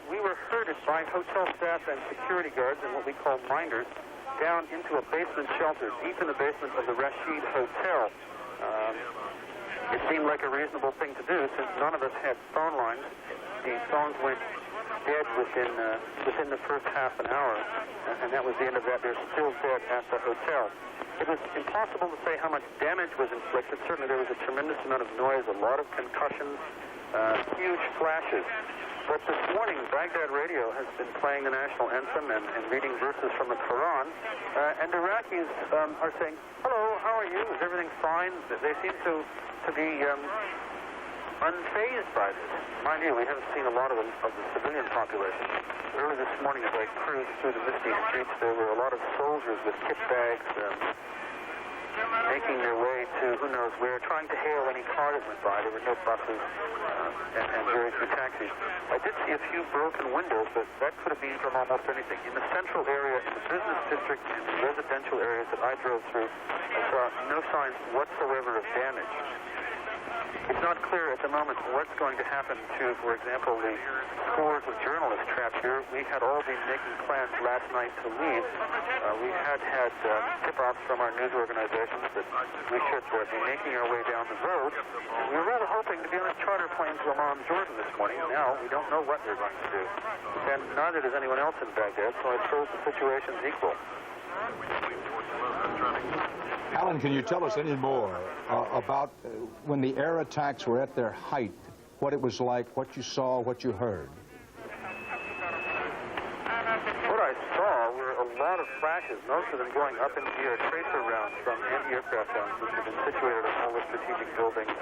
We were herded by hotel staff and security guards and what we call minders down into a basement shelter, deep in the basement of the Rashid Hotel. It seemed like a reasonable thing to do since none of us had phone lines. The phones went dead within the first half an hour, and that was the end of that. They're still dead at the hotel. It was impossible to say how much damage was inflicted. Certainly there was a tremendous amount of noise, a lot of concussions, huge flashes. But this morning, Baghdad radio has been playing the national anthem and reading verses from the Quran. And Iraqis are saying, hello, how are you? Is everything fine? They seem to be unfazed by this. Mind you, we haven't seen a lot of the civilian population. Early this morning, as I cruised through the misty streets, there were a lot of soldiers with kit bags, making their way to who knows where, trying to hail any car that went by. There were no buses and very few taxis. I did see a few broken windows, but that could have been from almost anything. In the central area, in the business district, and the residential areas that I drove through, I saw no signs whatsoever of damage. It's not clear at the moment what's going to happen to, for example, the scores of journalists trapped here. We had all been making plans last night to leave. We had tip-offs from our news organizations that we should be making our way down the road. And we were really hoping to be on a charter plane to Amman, Jordan this morning. Now we don't know what they're going to do. And neither does anyone else in Baghdad, so I suppose the situation's equal. Alan, can you tell us any more about when the air attacks were at their height, what it was like, what you saw, what you heard? What I saw were a lot of flashes, most of them going up into the air, tracer rounds from anti-aircraft guns, which have been situated on all the strategic buildings,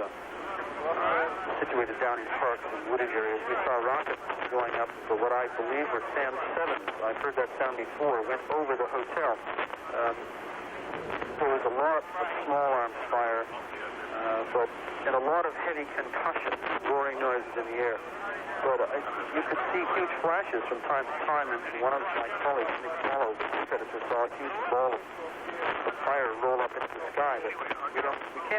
situated down in parks and wooded areas. We saw rockets going up for what I believe were SAM-7s. I've heard that sound before, went over the hotel. There was a lot of small arms fire, and a lot of heavy concussion, roaring noises in the air. But you could see huge flashes from time to time, and one of my colleagues, Nick Swallow, the editor, saw a huge ball of fire roll up into the sky. But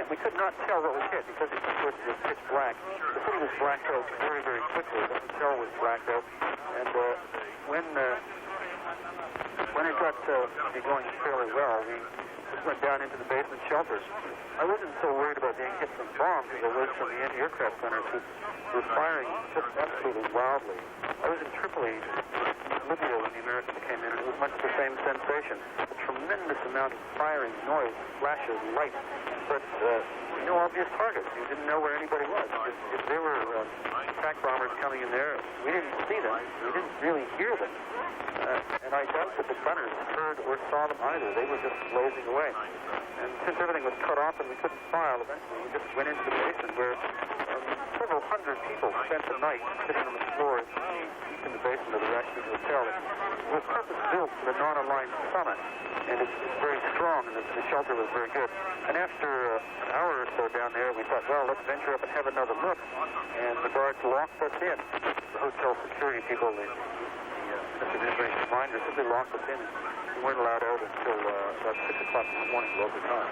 we could not tell what was hit because it was pitch black. The city was blacked out very, very quickly. The hotel was blacked out, and when it got to be going fairly well, we just went down into the basement shelters. I wasn't so worried about being hit from bombs as I was from the anti-aircraft gunners who were firing just absolutely wildly. I was in Tripoli, Libya, when the Americans came in, and it was much the same sensation. A tremendous amount of firing, noise, flashes, light, but no obvious targets. You didn't know where anybody was. If there were attack bombers coming in there, we didn't see them. We didn't really hear them. And I doubt that the gunners heard or saw them either. They were just blazing away. And since everything was cut off and we couldn't file, eventually we just went into the basement where several hundred people spent the night sitting on the floor deep in the basement of the Rashid Hotel. It was purpose-built for the non-aligned summit, and it's very strong, and the shelter was very good. And after an hour or so down there, we thought, well, let's venture up and have another look. And the guards locked us in. The hotel security people, the administration reminder, simply locked us in. We weren't allowed out until about 6 o'clock in the morning local time.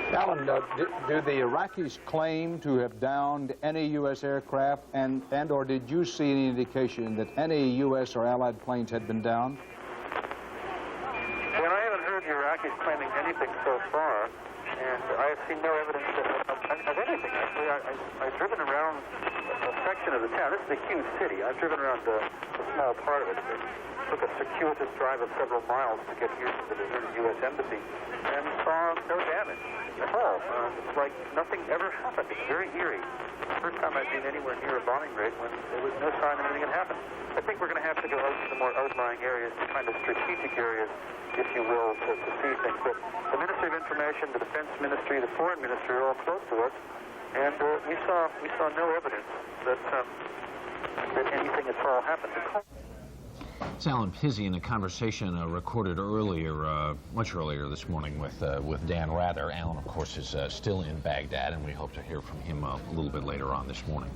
Alan, do the Iraqis claim to have downed any U.S. aircraft, and or did you see any indication that any U.S. or Allied planes had been downed? Well, I haven't heard the Iraqis claiming anything so far, and I have seen no evidence of anything. Actually, I've driven around a section of the town. This is a huge city. I've driven around a small part of it. It took a circuitous drive of several miles to get here to the deserted U.S. Embassy, and saw no damage at all. It's like nothing ever happened. It's very eerie. The first time I've been anywhere near a bombing rate when there was no sign that anything had happened. I think we're going to have to go out to the more outlying areas, the kind of strategic areas, if you will, to see things. But the Ministry of Information, the Defense Ministry, the Foreign Ministry are all close to us, and we saw no evidence that anything at all happened. It's Alan Pizzi in a conversation recorded earlier, much earlier this morning with Dan Rather. Alan, of course, is still in Baghdad, and we hope to hear from him a little bit later on this morning.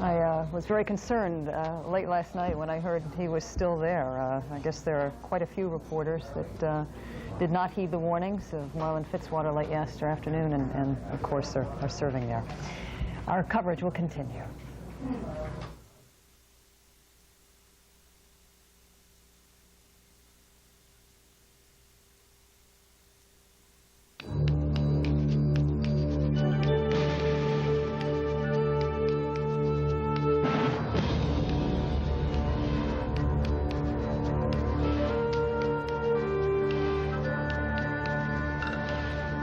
I was very concerned late last night when I heard he was still there. I guess there are quite a few reporters that did not heed the warnings of Marlin Fitzwater late yesterday afternoon, and of course are serving there. Our coverage will continue.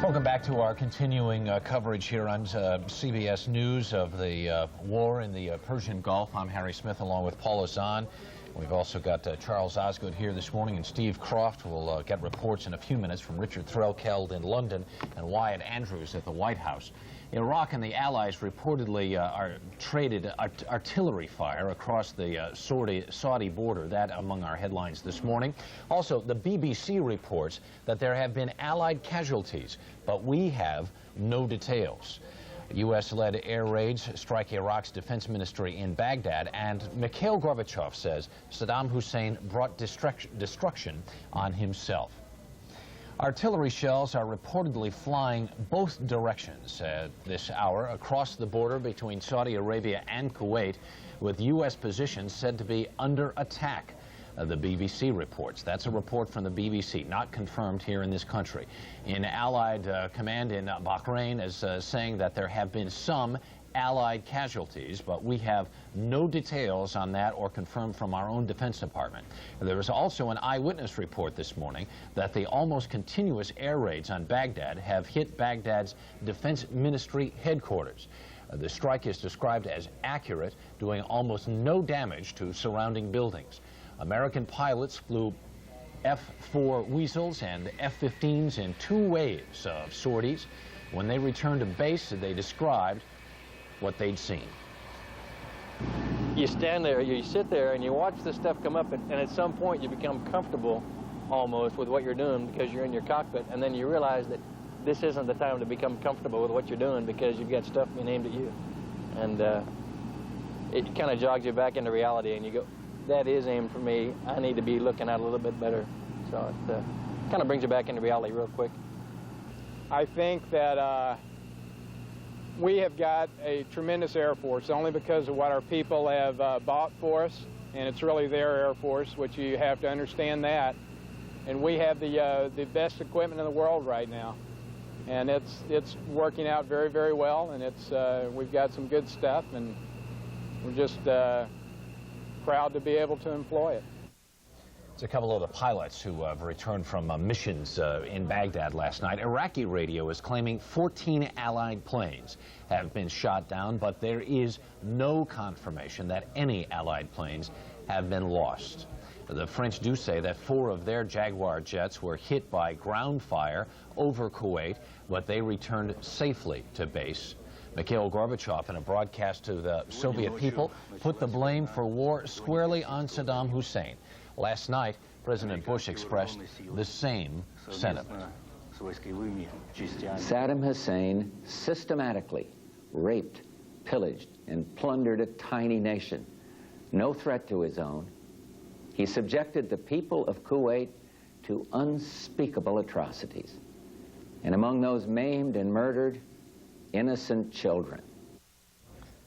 Welcome back to our continuing coverage here on CBS News of the war in the Persian Gulf. I'm Harry Smith along with Paul Azan. We've also got Charles Osgood here this morning, and Steve Croft will get reports in a few minutes from Richard Threlkeld in London and Wyatt Andrews at the White House. Iraq and the Allies reportedly traded artillery fire across the Saudi border. That among our headlines this morning. Also, the BBC reports that there have been Allied casualties, but we have no details. U.S.-led air raids strike Iraq's defense ministry in Baghdad, and Mikhail Gorbachev says Saddam Hussein brought destruction on himself. Artillery shells are reportedly flying both directions this hour across the border between Saudi Arabia and Kuwait, with U.S. positions said to be under attack. The BBC reports. That's a report from the BBC, not confirmed here in this country. In Allied command in Bahrain is saying that there have been some Allied casualties, but we have no details on that or confirmed from our own Defense Department. There was also an eyewitness report this morning that the almost continuous air raids on Baghdad have hit Baghdad's Defense Ministry headquarters. The strike is described as accurate, doing almost no damage to surrounding buildings. American pilots flew F-4 Weasels and F-15s in 2 waves of sorties. When they returned to base, they described what they'd seen. You stand there, you sit there, and you watch this stuff come up, and at some point you become comfortable almost with what you're doing because you're in your cockpit, and then you realize that this isn't the time to become comfortable with what you're doing because you've got stuff being aimed at you. And it kind of jogs you back into reality, and you go, that is aimed for me. I need to be looking at it a little bit better. So it kind of brings you back into reality real quick. I think that we have got a tremendous Air Force only because of what our people have bought for us, and it's really their Air Force, which you have to understand that. And we have the best equipment in the world right now, and it's working out very, very well. And we've got some good stuff, and we're just proud to be able to employ it. It's a couple of the pilots who have returned from missions in Baghdad last night. Iraqi radio is claiming 14 Allied planes have been shot down, but there is no confirmation that any Allied planes have been lost. The French do say that 4 of their Jaguar jets were hit by ground fire over Kuwait, but they returned safely to base. Mikhail Gorbachev, in a broadcast to the Soviet people, put the blame for war squarely on Saddam Hussein. Last night, President Bush expressed the same sentiment. Saddam Hussein systematically raped, pillaged, and plundered a tiny nation. No threat to his own. He subjected the people of Kuwait to unspeakable atrocities. And among those maimed and murdered, innocent children.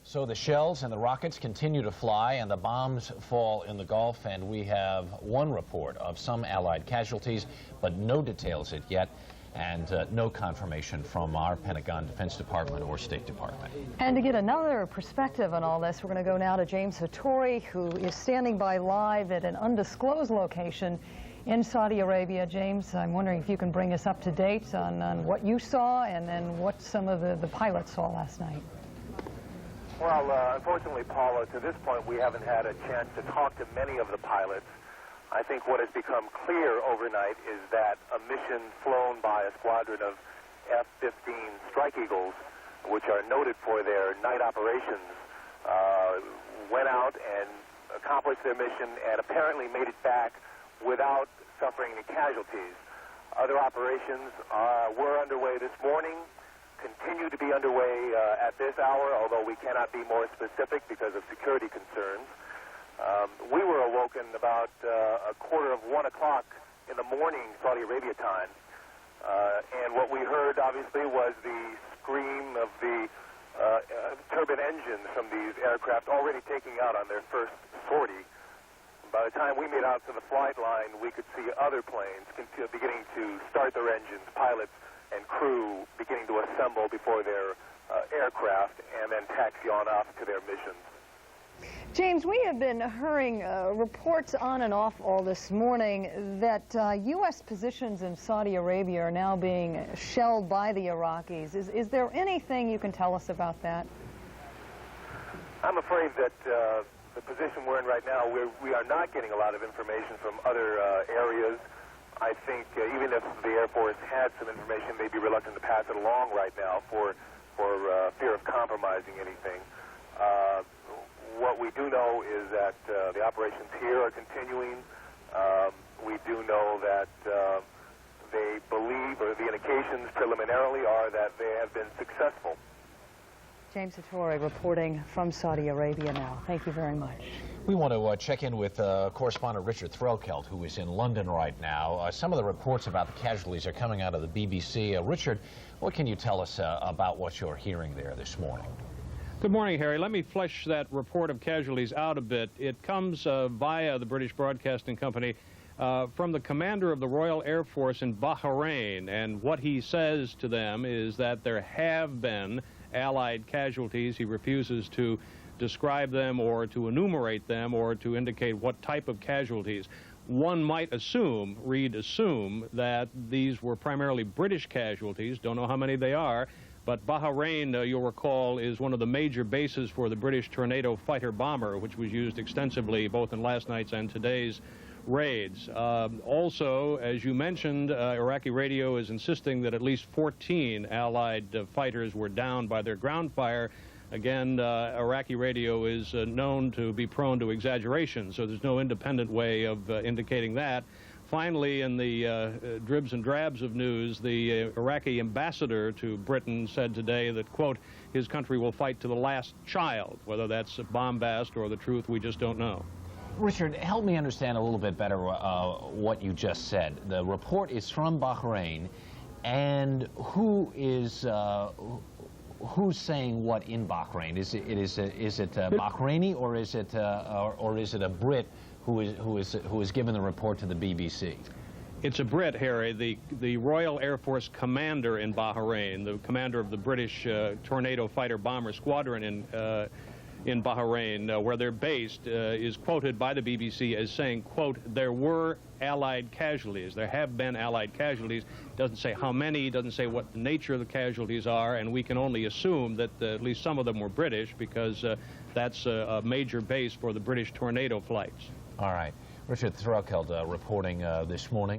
So the shells and the rockets continue to fly and the bombs fall in the Gulf, and we have one report of some Allied casualties, but no details yet, and no confirmation from our Pentagon Defense Department or State Department. And to get another perspective on all this, we're going to go now to James Hattori, who is standing by live at an undisclosed location in Saudi Arabia. James, I'm wondering if you can bring us up to date on what you saw and then what some of the pilots saw last night. Well, unfortunately, Paula, to this point, we haven't had a chance to talk to many of the pilots. I think what has become clear overnight is that a mission flown by a squadron of F-15 Strike Eagles, which are noted for their night operations, went out and accomplished their mission and apparently made it back without suffering any casualties. Other operations were underway this morning, continue to be underway at this hour, although we cannot be more specific because of security concerns. We were awoken about a quarter of 1 o'clock in the morning, Saudi Arabia time, and what we heard, obviously, was the scream of the turbine engines from these aircraft already taking out on their first sortie. By the time we made out to the flight line, we could see other planes beginning to start their engines, pilots and crew beginning to assemble before their aircraft and then taxi on off to their missions. James, we have been hearing reports on and off all this morning that U.S. positions in Saudi Arabia are now being shelled by the Iraqis. Is there anything you can tell us about that? I'm afraid that the position we're in right now, we are not getting a lot of information from other areas. I think even if the Air Force had some information, they'd be reluctant to pass it along right now for for fear of compromising anything. What we do know is that the operations here are continuing. We do know that they believe, or the indications preliminarily are that they have been successful. James Hattori reporting from Saudi Arabia now. Thank you very much. We want to check in with correspondent Richard Threlkeld, who is in London right now. Some of the reports about the casualties are coming out of the BBC. Richard, what can you tell us about what you're hearing there this morning? Good morning, Harry. Let me flesh that report of casualties out a bit. It comes via the British Broadcasting Company from the commander of the Royal Air Force in Bahrain, and what he says to them is that there have been Allied casualties. He refuses to describe them or to enumerate them or to indicate what type of casualties. One might assume, assume, that these were primarily British casualties. Don't know how many they are, but Bahrain, you'll recall, is one of the major bases for the British Tornado fighter bomber, which was used extensively both in last night's and today's raids. Also, as you mentioned, Iraqi radio is insisting that at least 14 Allied fighters were downed by their ground fire. Again, Iraqi radio is known to be prone to exaggeration, so there's no independent way of indicating that. Finally, in the dribs and drabs of news, the Iraqi ambassador to Britain said today that, quote, his country will fight to the last child. Whether that's bombast or the truth, we just don't know. Richard, help me understand a little bit better what you just said. The report is from Bahrain, and who's saying what in Bahrain? Is it Bahraini, or is it a Brit who is given the report to the BBC? It's a Brit, Harry, the Royal Air Force commander in Bahrain, the commander of the British Tornado fighter bomber squadron in Bahrain, where they're based, is quoted by the BBC as saying, quote, there were Allied casualties. There have been Allied casualties. Doesn't say how many, doesn't say what the nature of the casualties are, and we can only assume that at least some of them were British, because that's a major base for the British Tornado flights. All right. Richard Threlkeld reporting this morning.